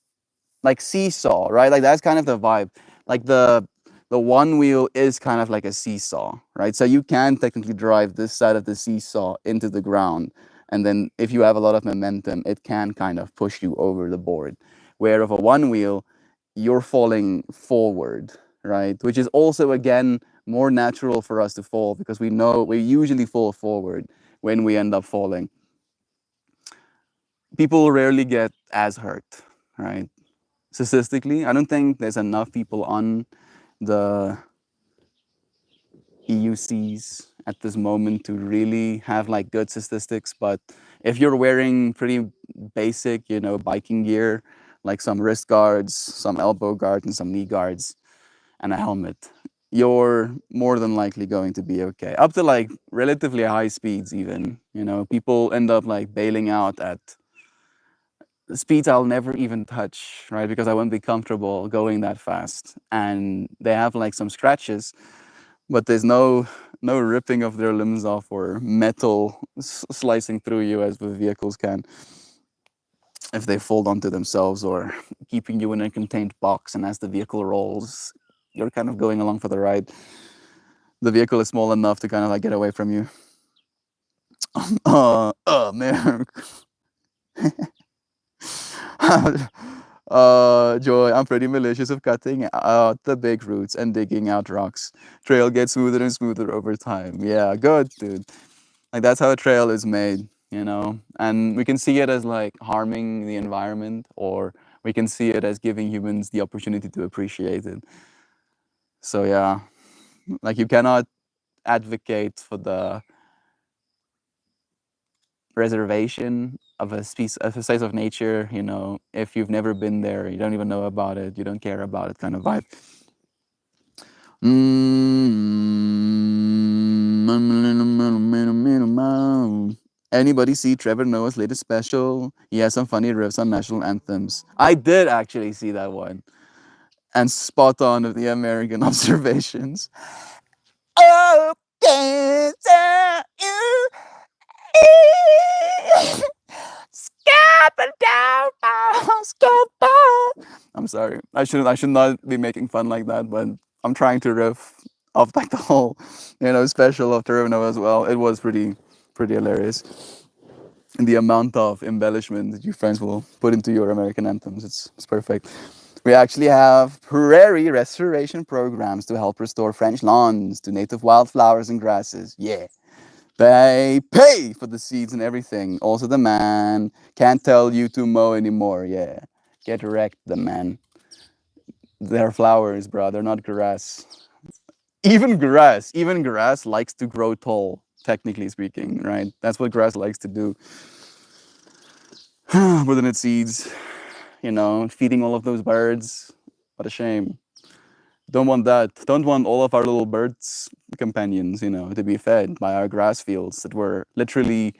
Like seesaw, right? Like that's kind of the vibe. Like the one wheel is kind of like a seesaw, right? So you can technically drive this side of the seesaw into the ground, and then if you have a lot of momentum, it can kind of push you over the board. Where of a one wheel, you're falling forward, right? Which is also again more natural for us to fall because we know we usually fall forward when we end up falling. People rarely get as hurt, right? Statistically, I don't think there's enough people on the EUCs at this moment to really have like good statistics. But if you're wearing pretty basic, biking gear, like some wrist guards, some elbow guards, and some knee guards, and a helmet, you're more than likely going to be okay. Up to like relatively high speeds, even. People end up like bailing out at speeds I'll never even touch, right? Because I won't be comfortable going that fast. And they have like some scratches, but there's no ripping of their limbs off or metal slicing through you as the vehicles can if they fold onto themselves or keeping you in a contained box. And as the vehicle rolls, you're kind of going along for the ride. The vehicle is small enough to kind of like get away from you. Man. Joy, I'm pretty malicious of cutting out the big roots and digging out rocks. Trail gets smoother and smoother over time. Yeah, good, dude. Like that's how a trail is made. And we can see it as like harming the environment, or we can see it as giving humans the opportunity to appreciate it. So yeah, like you cannot advocate for the reservation of a species, of a state of nature, if you've never been there, you don't even know about it, you don't care about it kind of vibe. Anybody see Trevor Noah's latest special? He has some funny riffs on national anthems. I did actually see that one. And spot on with the American observations. Oh, can't tell you. I'm sorry. I should not be making fun like that, but I'm trying to riff off like the whole, special of Trevor Noah as well. It was pretty hilarious. And the amount of embellishment that you friends will put into your American anthems, it's perfect. We actually have prairie restoration programs to help restore French lawns to native wildflowers and grasses. Yeah. They pay for the seeds and everything. Also, the man can't tell you to mow anymore. Yeah. Get wrecked, the man. They're flowers, bro. They're not grass. Even grass likes to grow tall, technically speaking, right? That's what grass likes to do. Within its seeds, feeding all of those birds. What a shame. Don't want that. Don't want all of our little birds companions, to be fed by our grass fields that were literally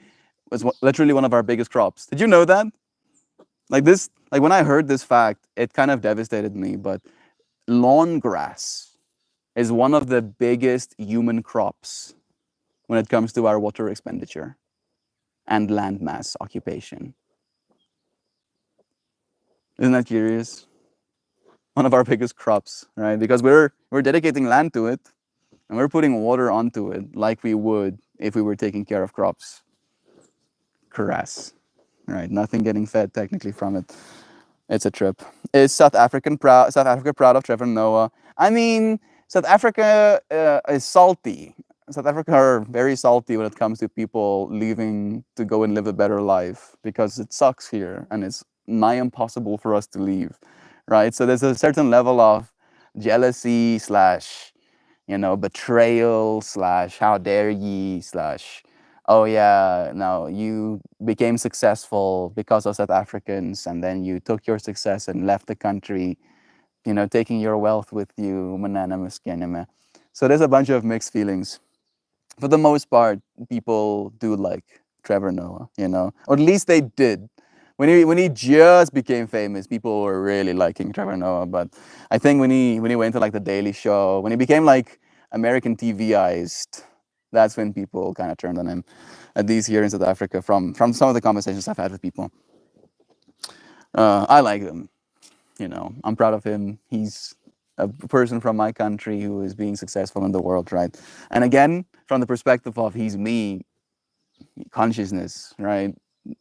one of our biggest crops. Did you know that? Like when I heard this fact, it kind of devastated me, but lawn grass is one of the biggest human crops when it comes to our water expenditure and land mass occupation. Isn't that curious? One of our biggest crops, right? Because we're dedicating land to it and we're putting water onto it like we would if we were taking care of crops. Grass. right? Nothing getting fed technically from it. It's a trip. Is South African proud? South Africa proud of Trevor Noah? I mean, South Africa is salty. South Africa are very salty when it comes to people leaving to go and live a better life because it sucks here and it's nigh impossible for us to leave, right? So there's a certain level of jealousy slash, betrayal slash how dare ye slash, oh yeah, no, you became successful because of South Africans and then you took your success and left the country, taking your wealth with you. Manana maskeneme. So there's a bunch of mixed feelings. For the most part, people do like Trevor Noah, or at least they did. When he just became famous, people were really liking Trevor Noah. But I think when he went to like the Daily Show, when he became like American TVized, that's when people kind of turned on him. At least here in South Africa, from some of the conversations I've had with people, I like him. I'm proud of him. He's a person from my country who is being successful in the world, right? And again, from the perspective of he's me, consciousness, right?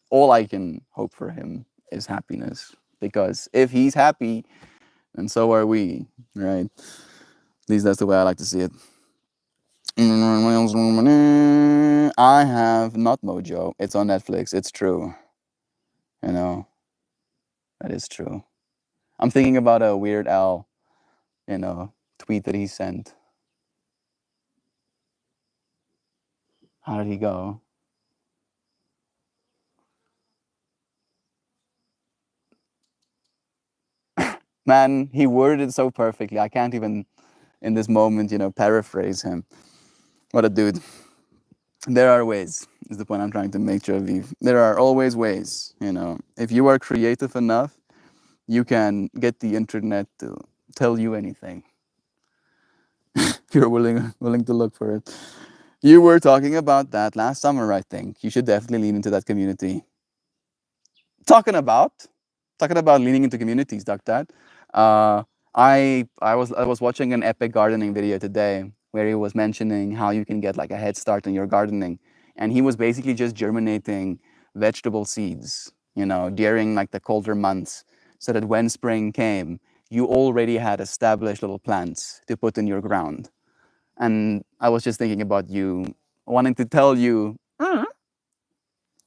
All I can hope for him is happiness. Because if he's happy, then so are we, right? At least that's the way I like to see it. I have not Mojo. It's on Netflix. It's true. That is true. I'm thinking about a Weird Al, tweet that he sent. How did he go? Man, he worded it so perfectly. I can't even, in this moment, paraphrase him. What a dude. There are ways, is the point I'm trying to make, Javiv. There are always ways, If you are creative enough, you can get the internet to tell you anything. If you're willing to look for it. You were talking about that last summer, I think. You should definitely lean into that community. Talking about leaning into communities, Dr. I was watching an epic gardening video today where he was mentioning how you can get like a head start in your gardening, and he was basically just germinating vegetable seeds, during like the colder months, so that when spring came, you already had established little plants to put in your ground. And I was just thinking about you, wanting to tell you,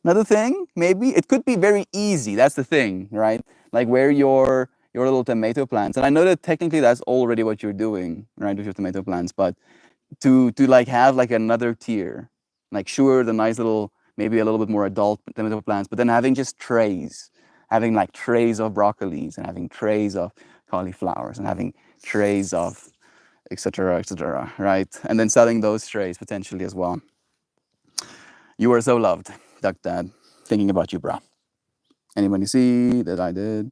another thing, maybe it could be very easy. That's the thing, right? Like where your little tomato plants, and I know that technically that's already what you're doing, right, with your tomato plants. But to like have like another tier, like sure, the nice little, maybe a little bit more adult tomato plants, but then having just trays, having like trays of broccolis and having trays of cauliflowers and having trays of etc., right? And then selling those trays potentially as well. You are so loved, Duck Dad. Thinking about you, bro. Anybody see that I did?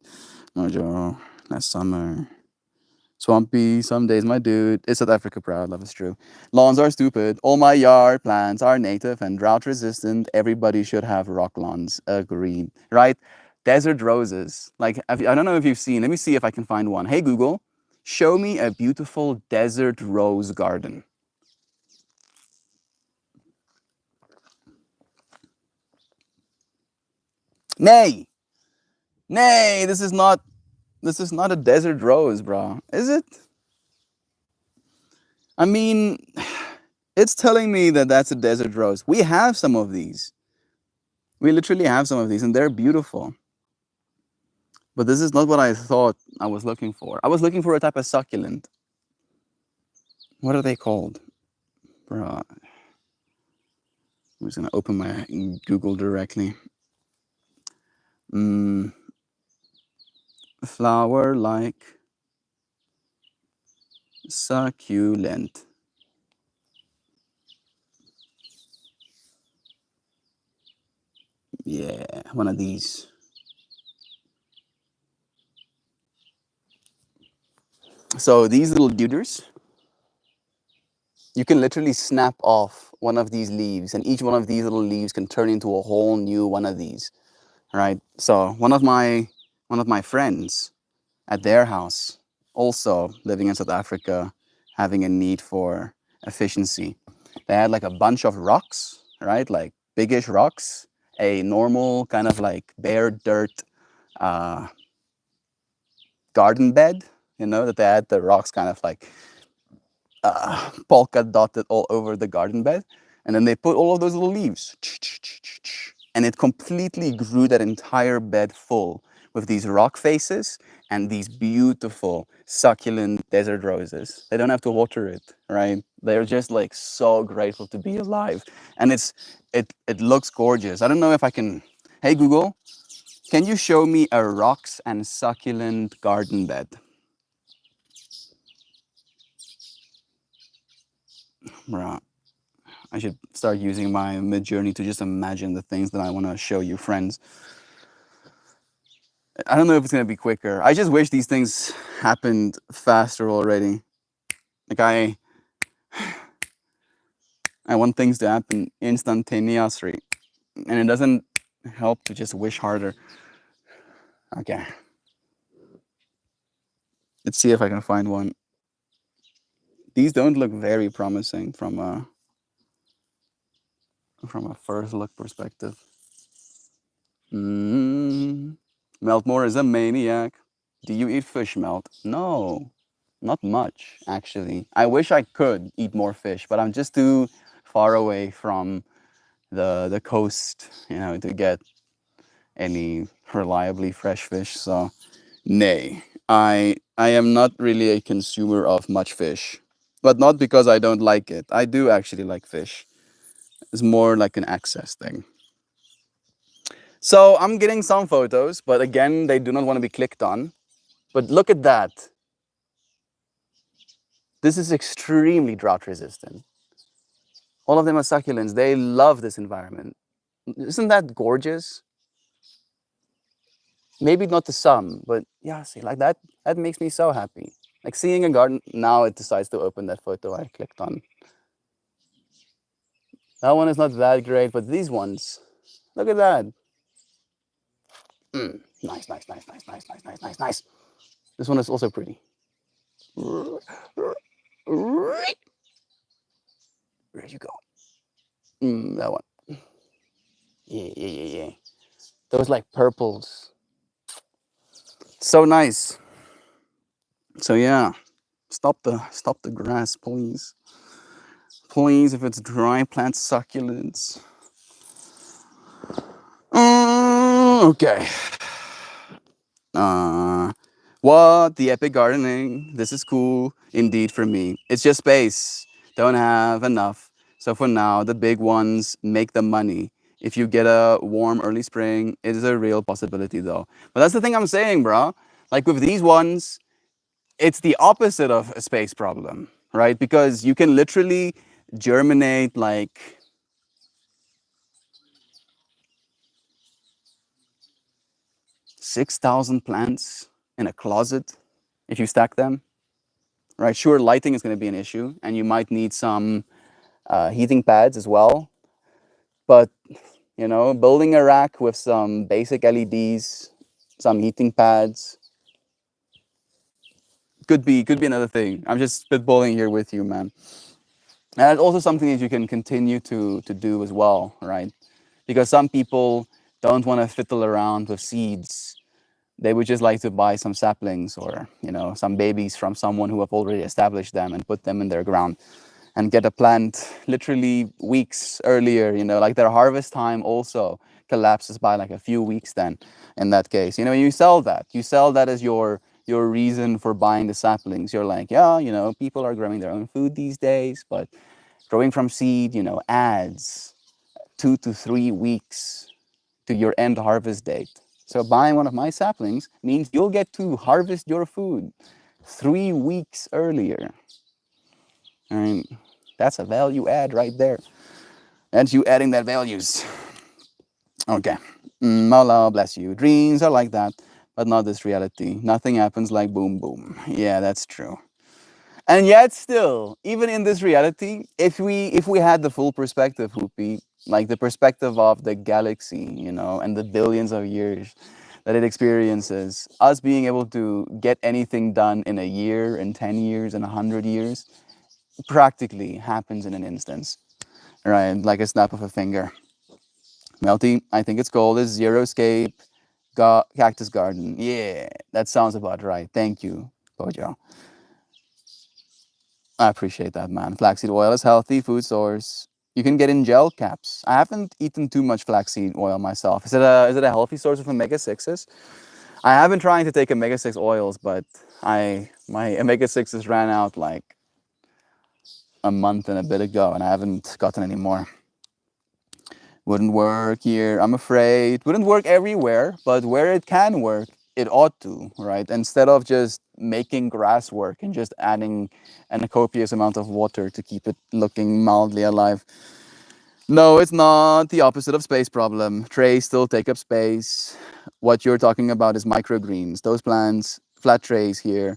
Mojo, last summer. Swampy, some days, my dude. It's South Africa proud, love is true. Lawns are stupid. All my yard plants are native and drought resistant. Everybody should have rock lawns. Agreed. Right? Desert roses. Like, I don't know if you've seen, let me see if I can find one. Hey, Google, show me a beautiful desert rose garden. Nay, this is not a desert rose, bro. Is it? I mean, it's telling me that that's a desert rose. We have some of these. We literally have some of these, and they're beautiful. But this is not what I thought I was looking for. I was looking for a type of succulent. What are they called? Bro. I'm just gonna open my Google directly. Flower-like succulent. Yeah, one of these. So these little duders, you can literally snap off one of these leaves, and each one of these little leaves can turn into a whole new one of these, right? So one of my friends at their house, also living in South Africa, having a need for efficiency, they had like a bunch of rocks, right? Like biggish rocks, a normal kind of like bare dirt uh, garden bed, that they had the rocks kind of like polka dotted all over the garden bed. And then they put all of those little leaves. And it completely grew that entire bed full with these rock faces and these beautiful succulent desert roses. They don't have to water it, right? They're just like so grateful to be alive. And it looks gorgeous. I don't know if I can. Hey Google, can you show me a rocks and succulent garden bed? Right. I should start using my Midjourney to just imagine the things that I want to show you, friends. I don't know if it's going to be quicker. I just wish these things happened faster already. Like I want things to happen instantaneously, and it doesn't help to just wish harder. Okay. Let's see if I can find one. These don't look very promising from a first look perspective. Meltmore is a maniac. Do you eat fish, Melt? No, not much, actually. I wish I could eat more fish, but I'm just too far away from the coast, to get any reliably fresh fish. So, nay, I am not really a consumer of much fish, but not because I don't like it. I do actually like fish. It's more like an access thing. So I'm getting some photos, but again, they do not want to be clicked on. But look at that. This is extremely drought resistant. All of them are succulents. They love this environment. Isn't that gorgeous? Maybe not to some, but yeah, see, like that makes me so happy. Like seeing a garden, now it decides to open that photo I clicked on. That one is not that great, but these ones, look at that. Nice, nice, nice, nice, nice, nice, nice, nice, nice. This one is also pretty. Where you go? That one. Yeah, yeah, yeah, yeah. Those like purples. So nice. So yeah, stop the grass, please. Please, if it's dry, plant succulents. Okay. What? The epic gardening. This is cool indeed for me. It's just space. Don't have enough. So for now, the big ones make the money. If you get a warm early spring, it is a real possibility though. But that's the thing I'm saying, bro. Like with these ones, it's the opposite of a space problem, right? Because you can literally germinate like 6,000 plants in a closet if you stack them, right? Sure, lighting is going to be an issue, and you might need some heating pads as well. But building a rack with some basic LEDs, some heating pads could be another thing. I'm just spitballing here with you, man. And it's also something that you can continue to do as well, right? Because some people don't want to fiddle around with seeds. They would just like to buy some saplings or some babies from someone who have already established them and put them in their ground and get a plant literally weeks earlier. Like their harvest time also collapses by like a few weeks then in that case. You sell that as your reason for buying the saplings. You're like, yeah, people are growing their own food these days, but growing from seed, adds 2 to 3 weeks to your end harvest date. So buying one of my saplings means you'll get to harvest your food 3 weeks earlier. I mean, that's a value add right there. That's you adding that values. Okay. Allah bless you. Dreams are like that, but not this reality. Nothing happens like boom, boom. Yeah, that's true. And yet still, even in this reality, if we had the full perspective, Hoopy, like the perspective of the galaxy, and the billions of years that it experiences, us being able to get anything done in a year, in 10 years, in 100 years, practically happens in an instance, right? Like a snap of a finger. Melty, I think it's called is Xeriscape Cactus Garden. Yeah, that sounds about right. Thank you, Bojo. I appreciate that, man. Flaxseed oil is healthy food source. You can get in gel caps. I haven't eaten too much flaxseed oil myself. Is it a healthy source of omega sixes? I have been trying to take omega six oils, but my omega sixes ran out like a month and a bit ago, and I haven't gotten any more. Wouldn't work here, I'm afraid. Wouldn't work everywhere, but where it can work, it ought to, right? Instead of just making grass work and just adding a copious amount of water to keep it looking mildly alive. No, it's not the opposite of space problem. Trays still take up space. What you're talking about is microgreens. Those plants, flat trays here,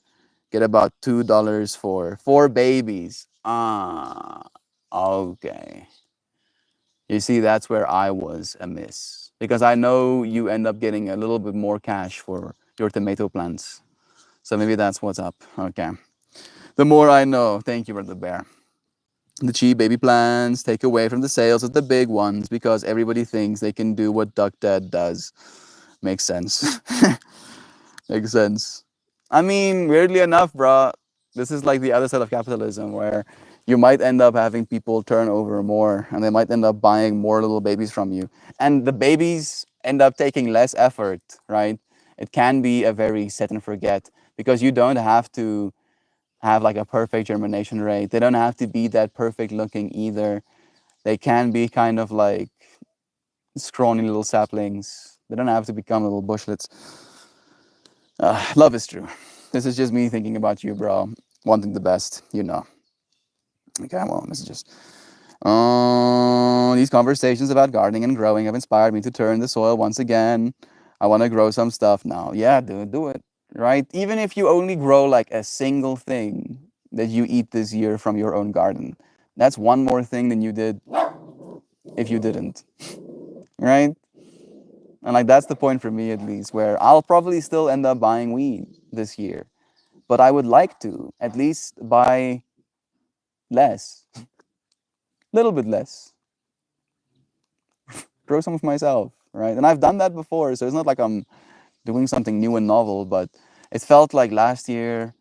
get about $2 for 4 babies. Ah, okay. You see, that's where I was amiss. Because I know you end up getting a little bit more cash for your tomato plants. So maybe that's what's up. Okay. The more I know. Thank you, Brother Bear. The cheap baby plants take away from the sales of the big ones because everybody thinks they can do what Duck Dad does. Makes sense. Makes sense. I mean, weirdly enough, bro, this is like the other side of capitalism where you might end up having people turn over more and they might end up buying more little babies from you. And the babies end up taking less effort, right? It can be a very set and forget because you don't have to have like a perfect germination rate. They don't have to be that perfect looking either. They can be kind of like scrawny little saplings. They don't have to become little bushlets. Love is true. This is just me thinking about you, bro. Wanting the best, you know. Okay, well, this is just. These conversations about gardening and growing have inspired me to turn the soil once again. I want to grow some stuff now. Yeah, dude, do it. Right? Even if you only grow like a single thing that you eat this year from your own garden, that's one more thing than you did if you didn't. Right? And like that's the point for me at least, where I'll probably still end up buying weed this year. But I would like to at least buy less, a little bit less, grow some of myself, right? And I've done that before, so it's not like I'm doing something new and novel, but it felt like last year,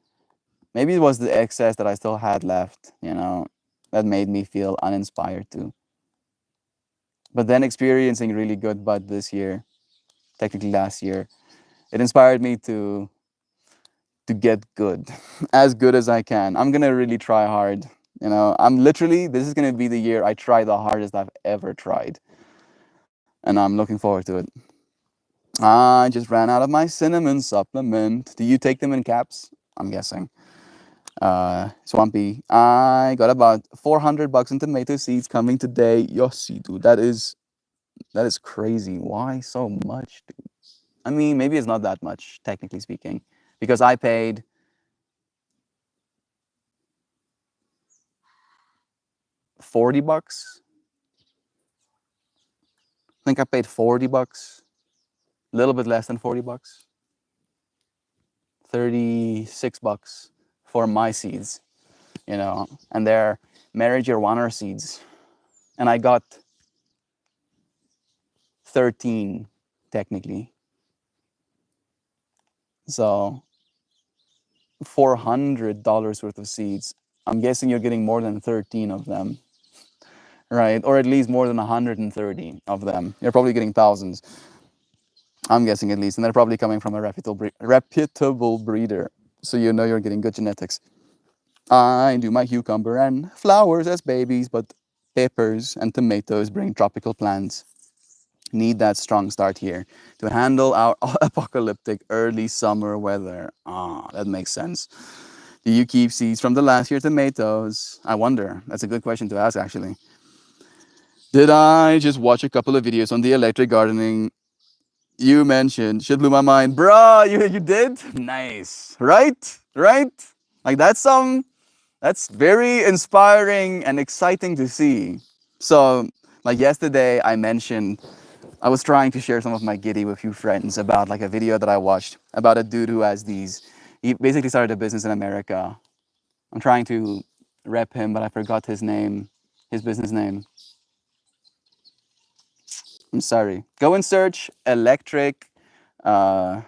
maybe it was the excess that I still had left, that made me feel uninspired too. But then experiencing really good bud this year, technically last year, it inspired me to get good, as good as I can. I'm gonna really try hard. This is gonna be the year I try the hardest I've ever tried. And I'm looking forward to it. I just ran out of my cinnamon supplement. Do you take them in caps? I'm guessing. Swampy. I got about $400 in tomato seeds coming today. Yossi, dude, that is crazy. Why so much, dude? I mean, maybe it's not that much, technically speaking, because I paid $40. I think I paid $40, a little bit less than $40, $36 for my seeds, and they're marijuana seeds, and I got 13 technically. So $400 worth of seeds. I'm guessing you're getting more than 13 of them, right? Or at least more than 130 of them. You're probably getting thousands. I'm guessing at least, and they're probably coming from a reputable breeder. So you're getting good genetics. I do my cucumber and flowers as babies, but peppers and tomatoes bring tropical plants. Need that strong start here to handle our apocalyptic early summer weather. That makes sense. Do you keep seeds from the last year tomatoes? I wonder. That's a good question to ask, actually. Did I just watch a couple of videos on the electric gardening you mentioned? Shit blew my mind. Bruh, you did? Nice. Right? Right? Like that's very inspiring and exciting to see. So, like yesterday, I was trying to share some of my giddy with a few friends about like a video that I watched about a dude who has these. He basically started a business in America. I'm trying to rep him, but I forgot his name, his business name. I'm sorry. Go and search electric uh,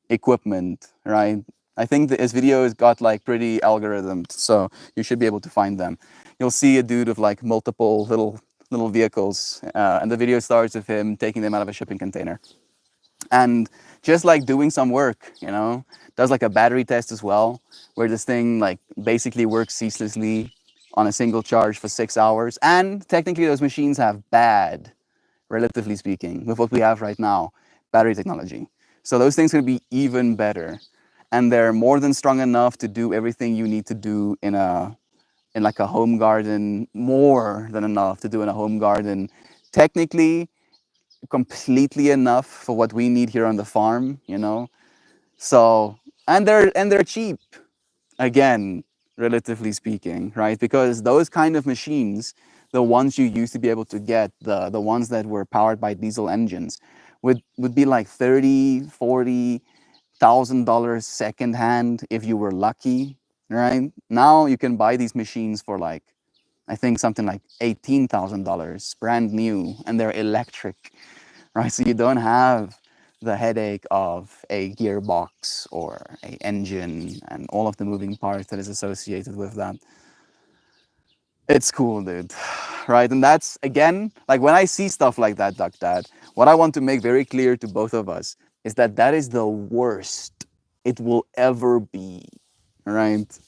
equipment, right? I think that his videos got like pretty algorithmed, so you should be able to find them. You'll see a dude with like multiple little vehicles, and the video starts with him taking them out of a shipping container, and just like doing some work, you know, does like a battery test as well, where this thing like basically works ceaselessly on a single charge for 6 hours, and technically those machines have bad, relatively speaking, with what we have right now, battery technology. So those things can be even better. And they're more than strong enough to do everything you need to do in like a home garden, more than enough to do in a home garden. Technically, completely enough for what we need here on the farm, you know. So and they're cheap, again, relatively speaking, right? Because those kind of machines, the ones you used to be able to get, the ones that were powered by diesel engines, would be like 30, 40,000 dollars secondhand if you were lucky, right? Now you can buy these machines for like, I think something like $18,000 brand new, and they're electric, right? So you don't have the headache of a gearbox or a engine and all of the moving parts that is associated with that. It's cool, dude. Right? And that's again, like when I see stuff like that, Duck Dad, what I want to make very clear to both of us is that that is the worst it will ever be. Right?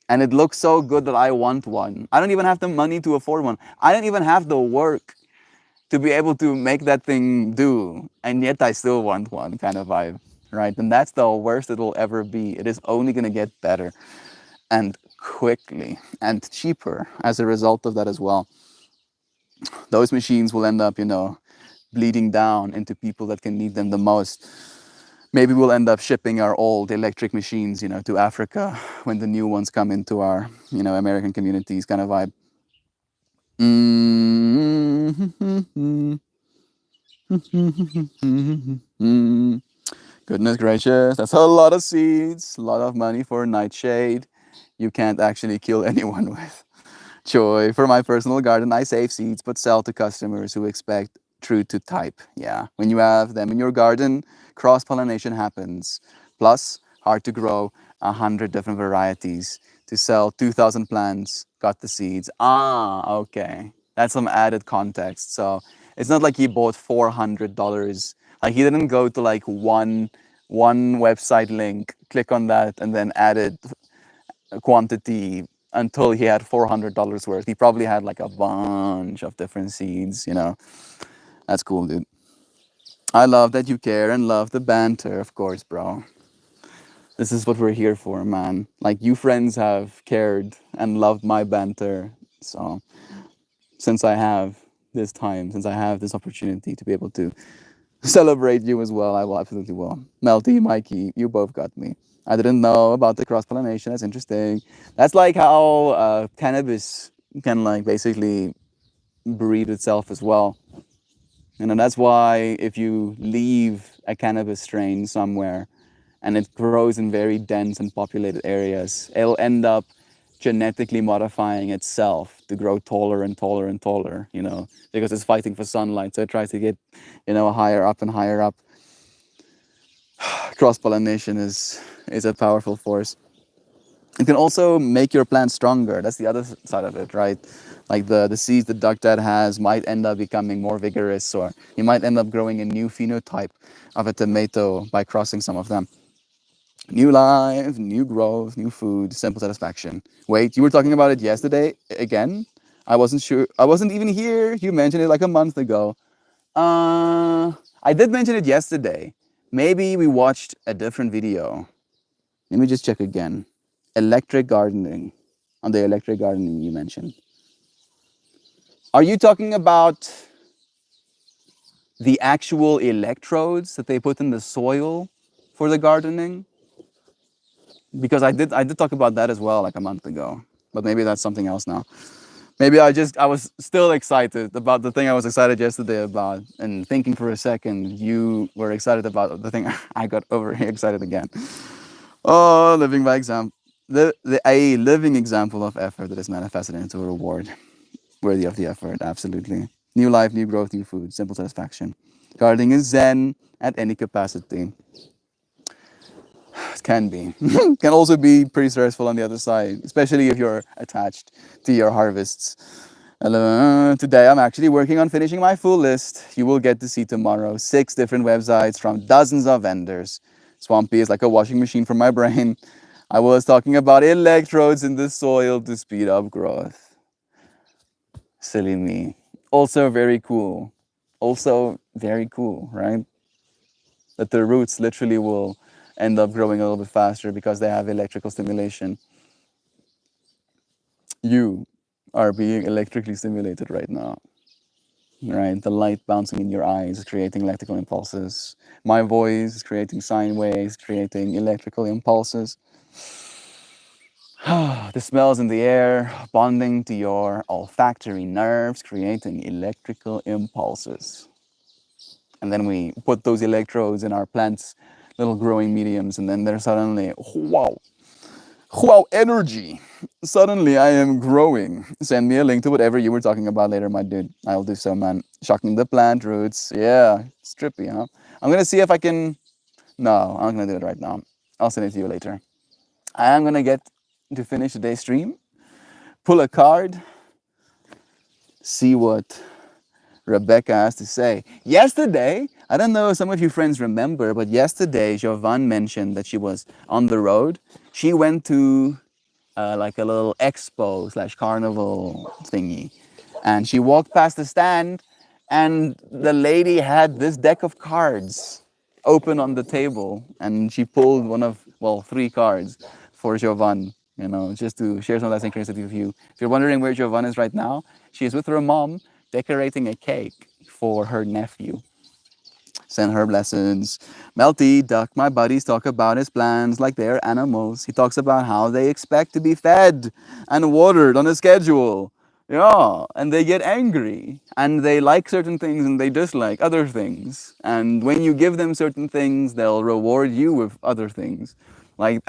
And it looks so good that I want one. I don't even have the money to afford one. I don't even have the work to be able to make that thing do, and yet I still want one, kind of vibe, right? And that's the worst it'll ever be. It is only going to get better and quickly and cheaper as a result of that as well. Those machines will end up, you know, bleeding down into people that can need them the most. Maybe we'll end up shipping our old electric machines, you know, to Africa when the new ones come into our, you know, American communities, kind of vibe. Goodness gracious, that's a lot of seeds, a lot of money for nightshade. You can't actually kill anyone with. Joy. For my personal garden, I save seeds but sell to customers who expect true to type. Yeah, when you have them in your garden, cross pollination happens. Plus, hard to grow 100 different varieties to sell 2,000 plants. Got the seeds. Ah, okay. That's some added context. So it's not like he bought $400. Like he didn't go to like one website link, click on that, and then added a quantity until he had $400 worth. He probably had like a bunch of different seeds, you know. That's cool, dude. I love that you care and love the banter, of course, bro. This is what we're here for, man. Like, you friends have cared and loved my banter. So, since I have this time, since I have this opportunity to be able to celebrate you as well, I will absolutely will. Melty, Mikey, you both got me. I didn't know about the cross pollination. That's interesting. That's like how cannabis can like basically breed itself as well. And that's why if you leave a cannabis strain somewhere and it grows in very dense and populated areas, it'll end up genetically modifying itself to grow taller and taller and taller, you know, because it's fighting for sunlight. So it tries to get, you know, higher up and higher up. Cross pollination is a powerful force. It can also make your plant stronger. That's the other side of it, right? Like the seeds that Duck Dad has might end up becoming more vigorous, or you might end up growing a new phenotype of a tomato by crossing some of them. New life, new growth, new food, simple satisfaction. Wait, you were talking about it yesterday again? I wasn't sure. I wasn't even here. You mentioned it like a month ago. I did mention it yesterday. Maybe we watched a different video. Let me just check again. Electric gardening. On the electric gardening you mentioned. Are you talking about the actual electrodes that they put in the soil for the gardening? Because I did talk about that as well like a month ago. But maybe that's something else now. Maybe I was still excited about the thing I was excited yesterday about, and thinking for a second you were excited about the thing I got over excited again. Oh, living by example. A living example of effort that is manifested into a reward worthy of the effort. Absolutely. New life, new growth, new food, simple satisfaction. Gardening is zen at any capacity. It can be. Can also be pretty stressful on the other side, especially if you're attached to your harvests. Today I'm actually working on finishing my full list. You will get to see tomorrow 6 different websites from dozens of vendors. Swampy is like a washing machine for my brain. I was talking about electrodes in the soil to speed up growth. Silly me. Also very cool. Also very cool, right? That the roots literally will end up growing a little bit faster because they have electrical stimulation. You are being electrically stimulated right now, right? The light bouncing in your eyes is creating electrical impulses. My voice is creating sine waves, creating electrical impulses. The smells in the air bonding to your olfactory nerves, creating electrical impulses. And then we put those electrodes in our plants' little growing mediums, and then there's suddenly, wow, wow, energy. Suddenly I am growing. Send me a link to whatever you were talking about later, my dude. I'll do so, man. Shocking the plant roots. Yeah, it's trippy, huh? I'm gonna see if I can. No, I'm not gonna do it right now. I'll send it to you later. I am gonna get to finish today's stream, pull a card, see what Rebecca has to say. Yesterday, I don't know if some of you friends remember, but yesterday Jovan mentioned that she was on the road. She went to like a little expo slash carnival thingy. And she walked past the stand, and the lady had this deck of cards open on the table, and she pulled one of, well, 3 cards for Jovan, just to share some of that synchronicity with you. If you're wondering where Jovan is right now, she is with her mom decorating a cake for her nephew. Send her blessings. Melty Duck, my buddies talk about his plans like they're animals. He talks about how they expect to be fed and watered on a schedule. Yeah, and they get angry and they like certain things and they dislike other things. And when you give them certain things, they'll reward you with other things. Like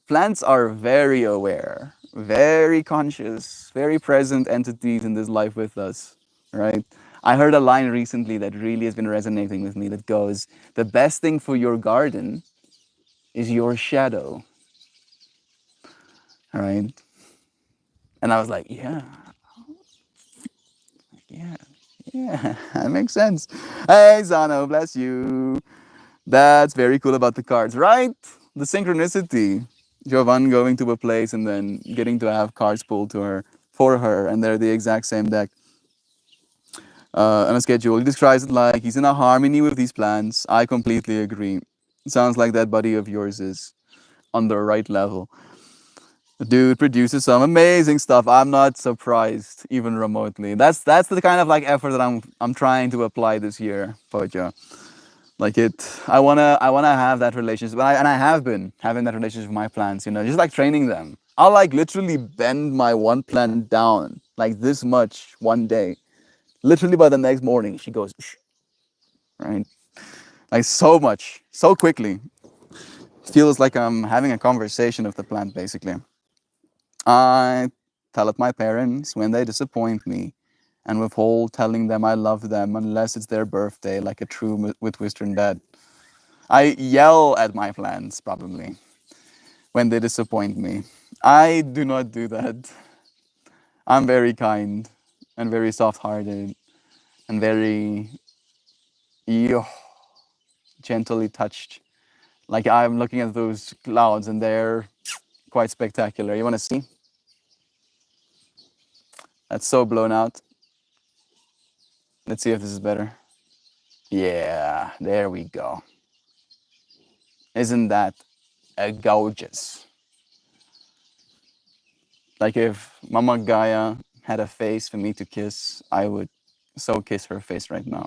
plants are very aware, very conscious, very present entities in this life with us, right? I heard a line recently that really has been resonating with me that goes, the best thing for your garden is your shadow, right? And I was like, yeah, yeah, yeah, that makes sense. Hey, Zano, bless you. That's very cool about the cards, right? The synchronicity. Jovan going to a place and then getting to have cards pulled to her for her, and they're the exact same deck on a schedule. He describes it like he's in a harmony with these plants. I completely agree. Sounds like that buddy of yours is on the right level. The dude produces some amazing stuff. I'm not surprised even remotely. That's the kind of like effort that I'm trying to apply this year, Pojo. Like I wanna have that relationship, and I have been having that relationship with my plants. Just like training them. I'll like literally bend my one plant down like this much one day. Literally by the next morning, she goes, "Shh," right? Like so much, so quickly. Feels like I'm having a conversation with the plant, basically. I tell it my parents when they disappoint me and withhold telling them I love them unless it's their birthday, like a true Western dad. I yell at my plants, probably, when they disappoint me. I do not do that. I'm very kind and very soft hearted and very ew, gently touched. Like I'm looking at those clouds and they're quite spectacular. You want to see? That's so blown out. Let's see if this is better. Yeah, there we go. Isn't that a gorgeous? Like if Mama Gaia had a face for me to kiss, I would so kiss her face right now.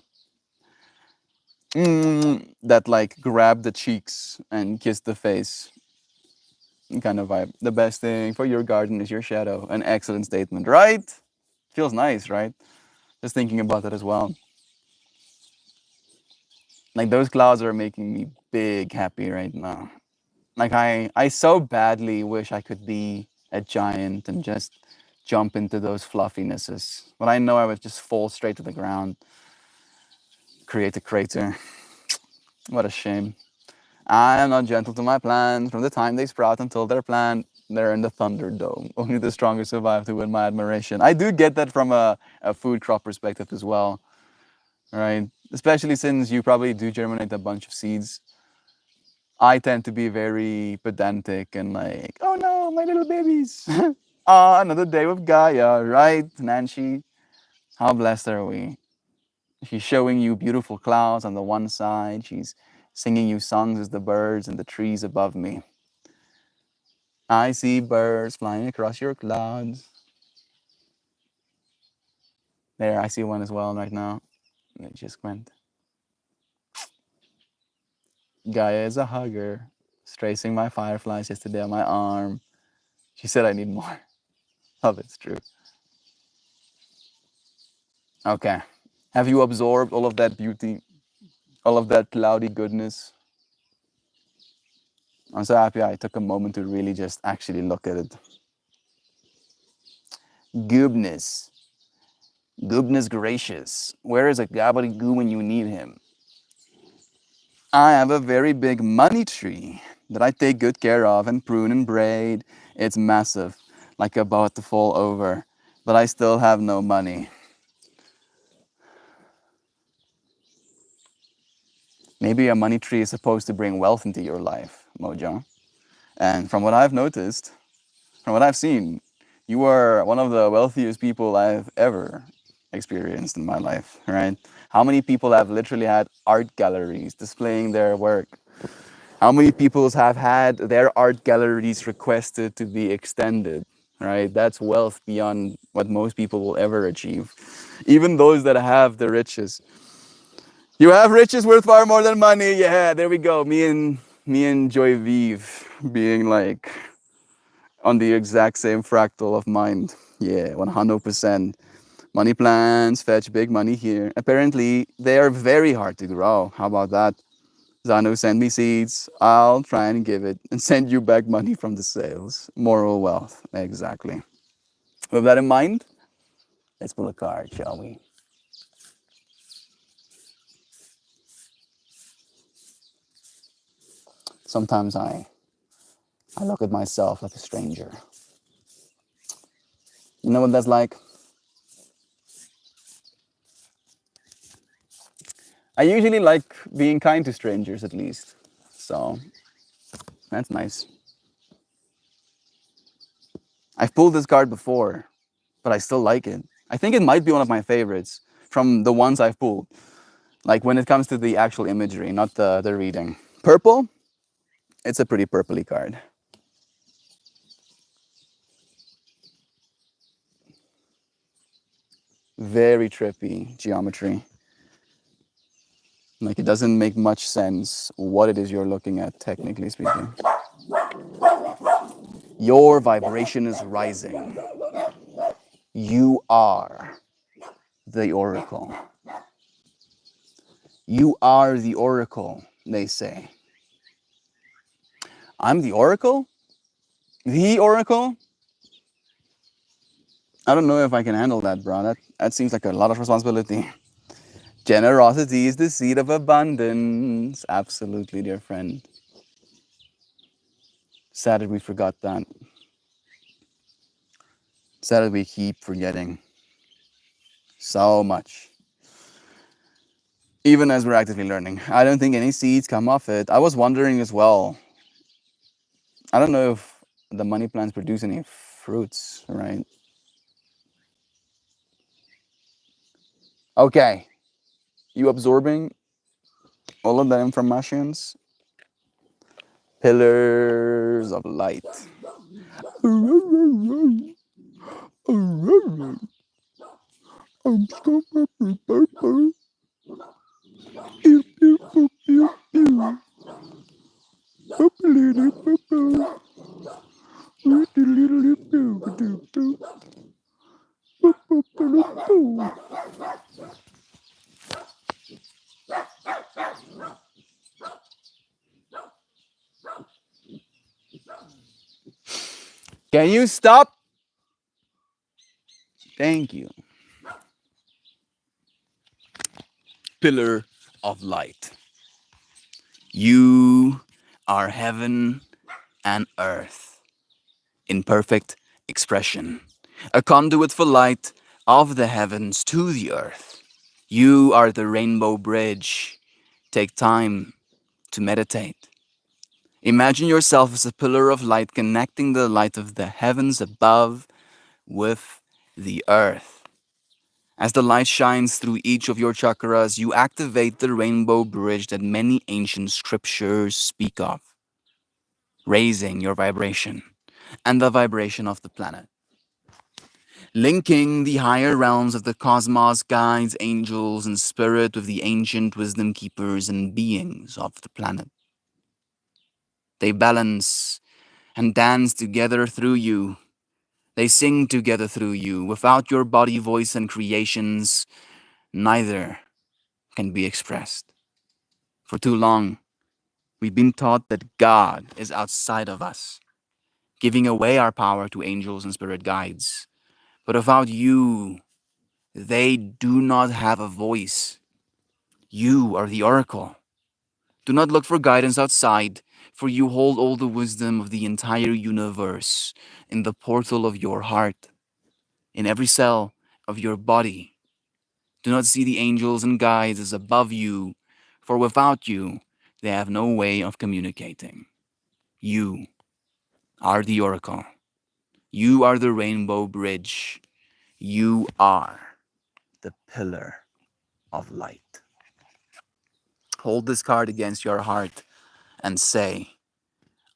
That like grab the cheeks and kiss the face kind of vibe. The best thing for your garden is your shadow. An excellent statement, right? Feels nice, right? Just thinking about that as well. Like those clouds are making me big happy right now. Like I so badly wish I could be a giant and just jump into those fluffinesses. But I know I would just fall straight to the ground, create a crater. What a shame. I am not gentle to my plants. From the time they sprout until they're planted, they're in the Thunderdome. Only the strongest survive to win my admiration. I do get that from a food crop perspective as well, right? Especially since you probably do germinate a bunch of seeds. I tend to be very pedantic and like, oh no, my little babies. Ah, another day with Gaia, right, Nancy? How blessed are we? She's showing you beautiful clouds on the one side. She's singing you songs as the birds and the trees above me. I see birds flying across your clouds. There, I see one as well right now. It just went. Gaia is a hugger. Was tracing my fireflies yesterday on my arm. She said I need more. Love it's true. Okay. Have you absorbed all of that beauty, all of that cloudy goodness? I'm so happy I took a moment to really just actually look at it. Goodness. Goodness gracious. Where is a gobbledygoo when you need him? I have a very big money tree that I take good care of and prune and braid. It's massive, like about to fall over, but I still have no money. Maybe a money tree is supposed to bring wealth into your life, Mojo. And from what I've noticed, from what I've seen, you are one of the wealthiest people I've ever experienced in my life, right? How many people have literally had art galleries displaying their work? How many people have had their art galleries requested to be extended, right? That's wealth beyond what most people will ever achieve. Even those that have the riches. You have riches worth far more than money. Yeah, there we go. Me and Joy Vive being like on the exact same fractal of mind. Yeah, 100%. Money plants fetch big money here. Apparently, they are very hard to grow. How about that? Zanu, send me seeds. I'll try and give it and send you back money from the sales. Moral wealth. Exactly. With that in mind, let's pull a card, shall we? Sometimes I look at myself like a stranger. You know what that's like? I usually like being kind to strangers at least. So that's nice. I've pulled this card before, but I still like it. I think it might be one of my favorites from the ones I've pulled. Like when it comes to the actual imagery, not the reading. Purple, it's a pretty purpley card. Very trippy geometry. Like it doesn't make much sense what it is you're looking at, technically speaking. Your vibration is rising. You are the oracle. You are the oracle, they say. I'm the oracle? The oracle? I don't know if I can handle that, bro. That seems like a lot of responsibility. Generosity is the seed of abundance. Absolutely, dear friend. Sad that we forgot that. Sad that we keep forgetting so much. Even as we're actively learning. I don't think any seeds come off it. I was wondering as well. I don't know if the money plants produce any fruits, right? Okay. You absorbing all of that informations? Pillars of light. Can you stop Thank you. Pillar of light. You are heaven and earth in perfect expression, a conduit for light of the heavens to the earth. You are the rainbow bridge. Take time to meditate. Imagine yourself as a pillar of light connecting the light of the heavens above with the earth. As the light shines through each of your chakras, you activate the rainbow bridge that many ancient scriptures speak of, raising your vibration and the vibration of the planet. Linking the higher realms of the cosmos, guides, angels, and spirit with the ancient wisdom keepers and beings of the planet. They balance and dance together through you. They sing together through you. Without your body, voice, and creations, neither can be expressed. For too long, we've been taught that God is outside of us, giving away our power to angels and spirit guides. But without you, they do not have a voice. You are the oracle. Do not look for guidance outside, for you hold all the wisdom of the entire universe in the portal of your heart, in every cell of your body. Do not see the angels and guides as above you, for without you, they have no way of communicating. You are the oracle. You are the rainbow bridge. You are the pillar of light. Hold this card against your heart and say,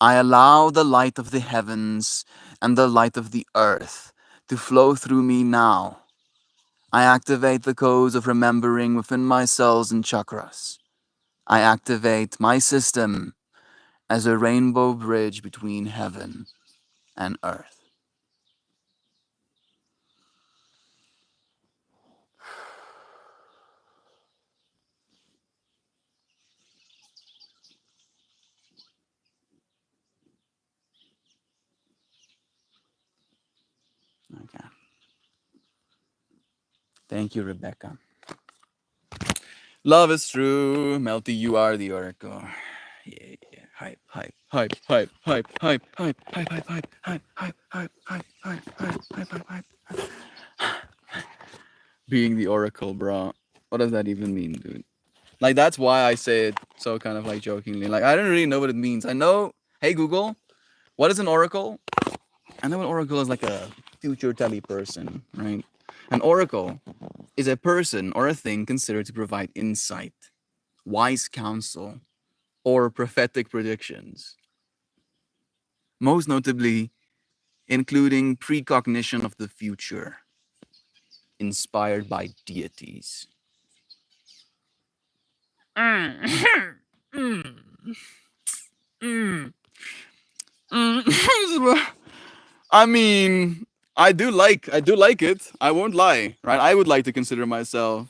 I allow the light of the heavens and the light of the earth to flow through me now. I activate the codes of remembering within my cells and chakras. I activate my system as a rainbow bridge between heaven and earth. Okay. Thank you, Rebecca. Love is true. Melty, you are the oracle. Yeah, yeah. Hype, hype, hype, hype, hype, hype, hype, hype, hype, hype, hype, hype, hype, hype, hype, hype, hype, hype, hype. Being the oracle, bro. What does that even mean, dude? Like that's why I say it so kind of like jokingly. Like I don't really know what it means. I know, hey Google, what is an oracle? I know an oracle is like a future telly person, right? An oracle is a person or a thing considered to provide insight, wise counsel, or prophetic predictions. Most notably, including precognition of the future, inspired by deities. I mean, I do like it. I won't lie, right? I would like to consider myself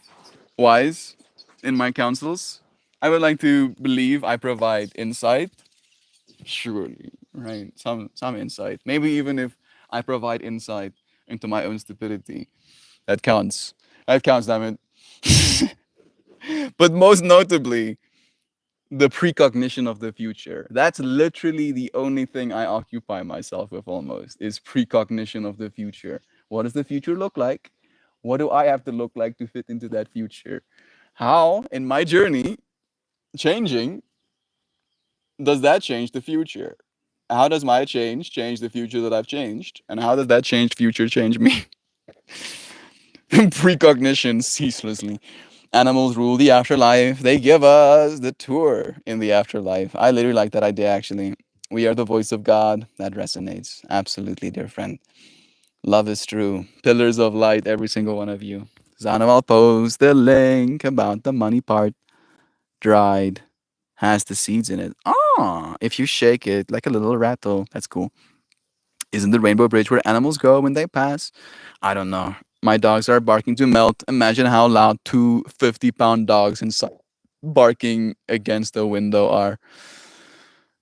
wise in my counsels. I would like to believe I provide insight. Surely, right? Some insight. Maybe even if I provide insight into my own stupidity, that counts. That counts, damn it. But most notably, the precognition of the future. That's literally the only thing I occupy myself with almost is precognition of the future. What does the future look like? What do I have to look like to fit into that future? How, in my journey, changing, does that change the future? How does my change the future that I've changed? And how does that change future change me? Precognition ceaselessly. Animals rule the afterlife. They give us the tour in the afterlife. I literally like that idea actually. We are the voice of God. That resonates. Absolutely, dear friend. Love is true. Pillars of light, every single one of you. Zana, I'll post the link about the money part. Dried. Has the seeds in it. Ah, if you shake it like a little rattle, that's cool. Isn't the rainbow bridge where animals go when they pass? I don't know. My dogs are barking to melt. Imagine how loud two 50-pound dogs inside barking against the window are.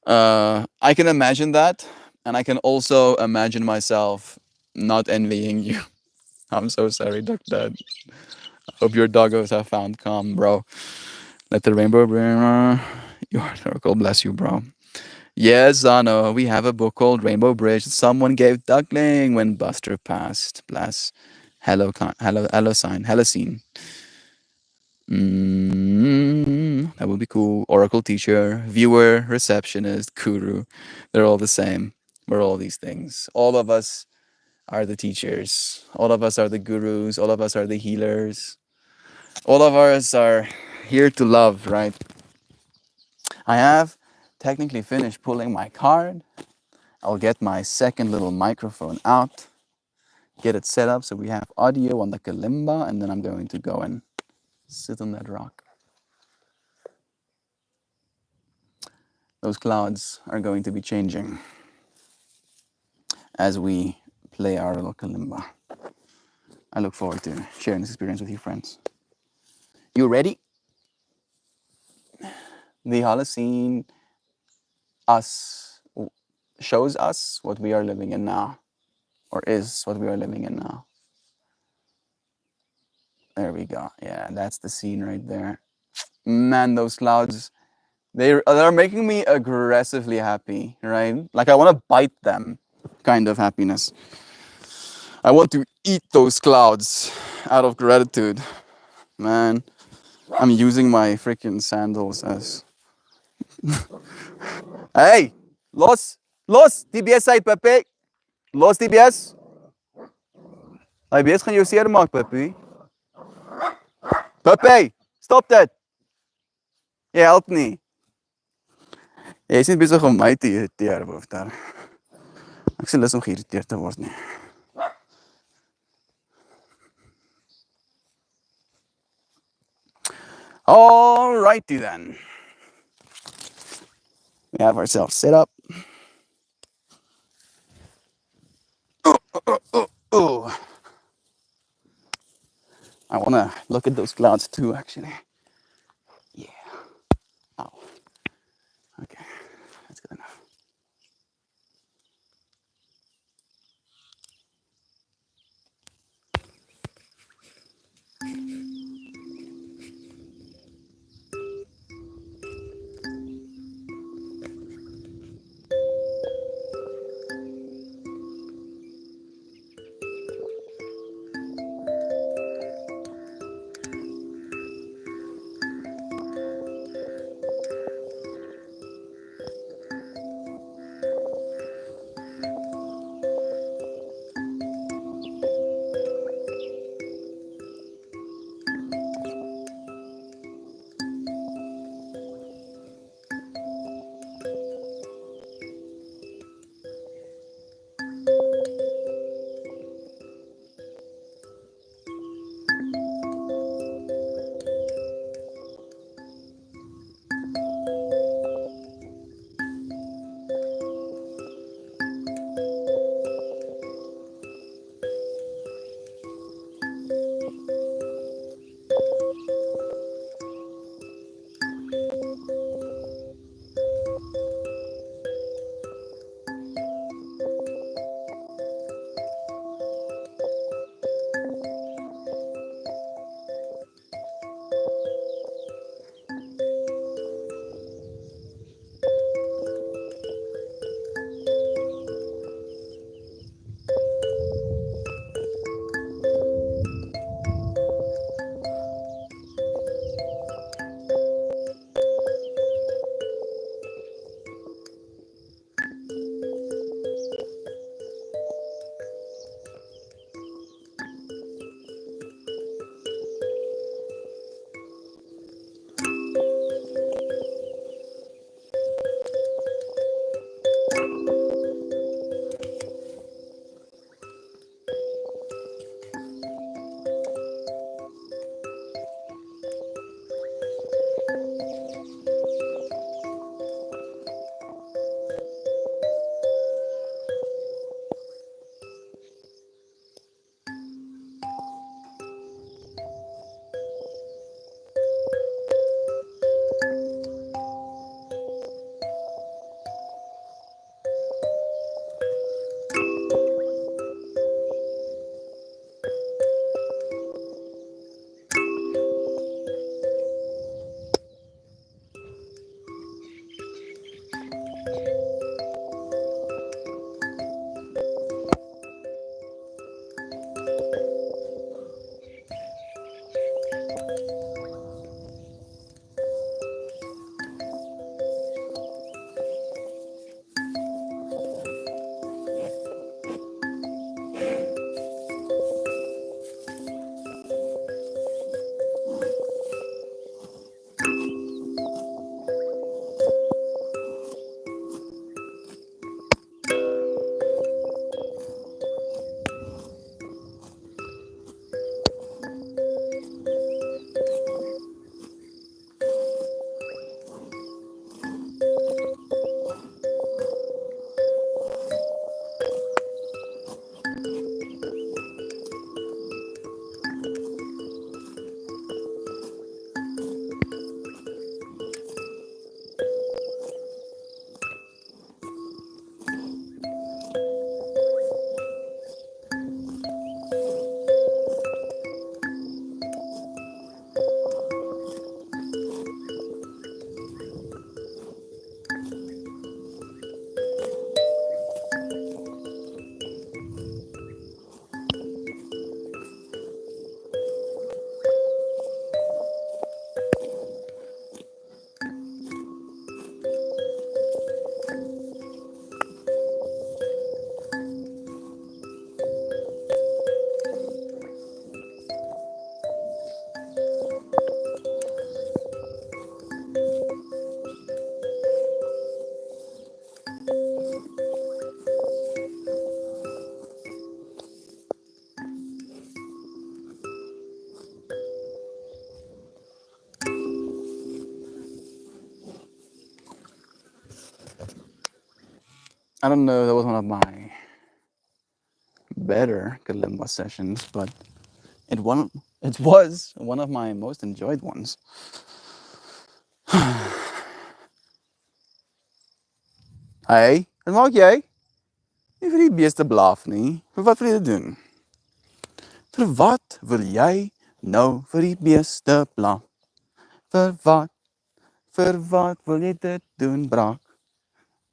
I can imagine that, and I can also imagine myself not envying you. I'm so sorry, Duck Dad. Hope your doggos have found calm, bro. Let the rainbow bring your circle bless you, bro. Yes, Zano, we have a book called Rainbow Bridge that someone gave Duckling when Buster passed. Bless. Hello, hello sign, hello scene. That would be cool. Oracle teacher, viewer, receptionist, guru. They're all the same. We're all these things. All of us are the teachers. All of us are the gurus. All of us are the healers. All of us are here to love, right? I have technically finished pulling my card. I'll get my second little microphone out, get it set up so we have audio on the kalimba, and then I'm going to go and sit on that rock. Those clouds are going to be changing as we play our little kalimba. I look forward to sharing this experience with you, friends. You ready? The Holocene us shows us what we are living in now, or is what we are living in now. There we go. Yeah, that's the scene right there. Man, those clouds, they're making me aggressively happy, right? Like I want to bite them, kind of happiness. I want to eat those clouds out of gratitude. Man, I'm using my freaking sandals as... Hey! Los! TBS uit, Pepe! Los, TBS! Hy bees gaan jou seermaak, Pepe. Pepe! Stop dit! Jy help nie. Jy is nie besig om my te irriteer, Boefter. Ek sê lus om geïrriteerd te word nie. Alrighty then. We have ourselves set up. Oh. I want to look at those clouds too, actually. Yeah. Oh. Okay. That's good enough. I don't know, that was one of my better kalimba sessions, but it was one of my most enjoyed ones. Hey, wat maak jy? Nie vir die beeste blaf nie. Vir wat wil jy dit doen? Vir wat wil jy nou vir die beeste blaf? Vir wat? Vir wat wil jy dit doen, brak?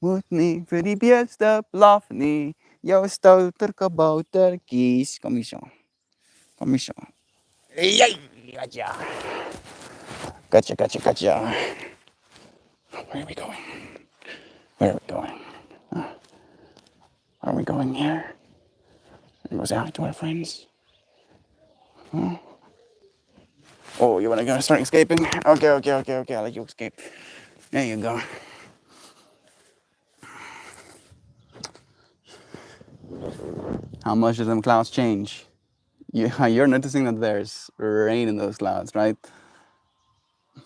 Moet nie vir die beeste blaf nie. Jou stouter kaboutertjies. Kom hier so. Kom hier so. Yay! Gotcha. Gotcha, gotcha, gotcha. Where are we going? Where are we going? Are we going here? And goes out to our friends. Huh? Oh, you wanna go start escaping? Okay, I'll let you escape. There you go. How much do them clouds change? You're noticing that there's rain in those clouds, right? It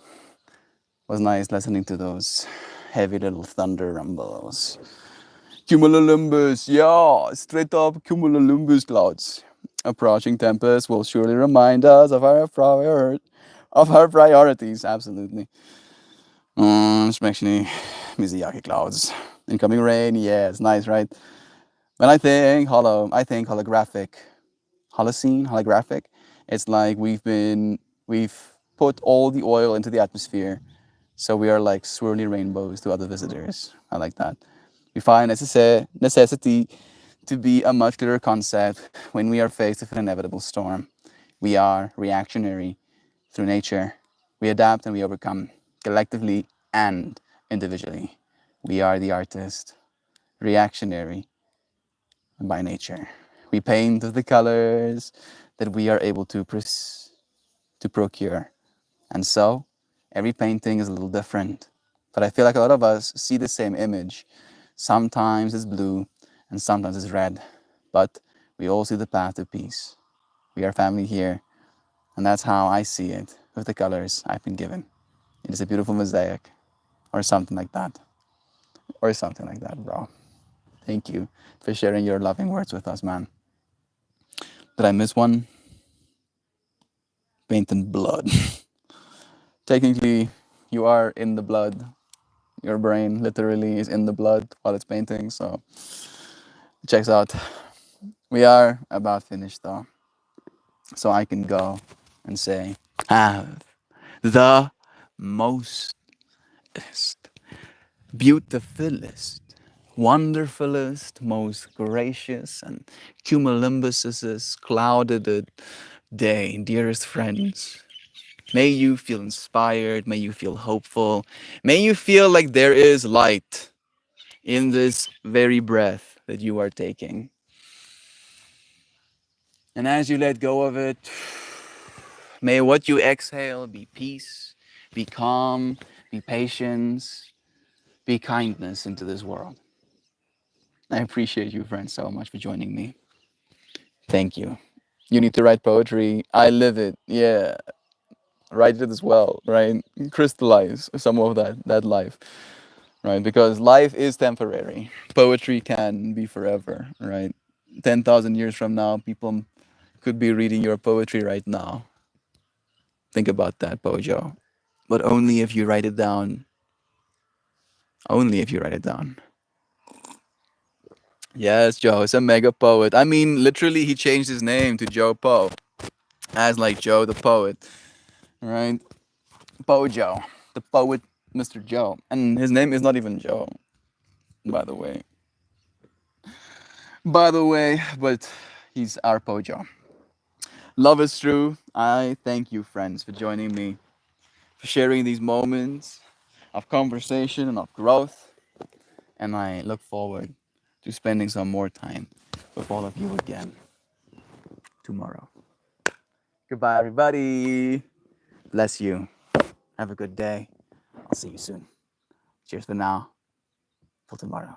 was nice listening to those heavy little thunder rumbles. Cumulonimbus, yeah, straight up cumulonimbus clouds. Approaching tempest will surely remind us of our priorities. Absolutely. Especially Mizuyaki clouds. Incoming rain, yeah, it's nice, right? When I think holographic, holographic. It's like we've put all the oil into the atmosphere, so we are like swirly rainbows to other visitors. I like that. We find necessity to be a much clearer concept when we are faced with an inevitable storm. We are reactionary through nature. We adapt and we overcome, collectively and individually. We are the artist, reactionary by nature. We paint with the colors that we are able to procure. And so, every painting is a little different. But I feel like a lot of us see the same image. Sometimes it's blue and sometimes it's red. But we all see the path to peace. We are family here. And that's how I see it with the colors I've been given. It is a beautiful mosaic. Or something like that. Or something like that, bro. Thank you for sharing your loving words with us, man. Did I miss one? Paint in blood. Technically, you are in the blood. Your brain literally is in the blood while it's painting, so it checks out. We are about finished though. So I can go and say, have the most beautifulest, wonderfulest, most gracious, and cumulonimbusest clouded day, dearest friends. May you feel inspired. May you feel hopeful. May you feel like there is light in this very breath that you are taking. And as you let go of it, may what you exhale be peace, be calm, be patience, be kindness into this world. I appreciate you, friends, so much for joining me. Thank you. You need to write poetry. I live it. Yeah. Write it as well, right? Crystallize some of that life, right? Because life is temporary. Poetry can be forever, right? 10,000 years from now, people could be reading your poetry right now. Think about that, Bojo. But only if you write it down. Only if you write it down. Yes, Joe is a mega poet. I mean, literally, he changed his name to Joe Poe, as like Joe the poet, right? Bojo, the poet, Mr. Joe. And his name is not even Joe, by the way. But he's our Pojo. Love is true. I thank you, friends, for joining me, for sharing these moments of conversation and of growth. And I look forward to spending some more time with all of you again tomorrow. Goodbye, everybody. Bless you. Have a good day. I'll see you soon. Cheers for now. Till tomorrow.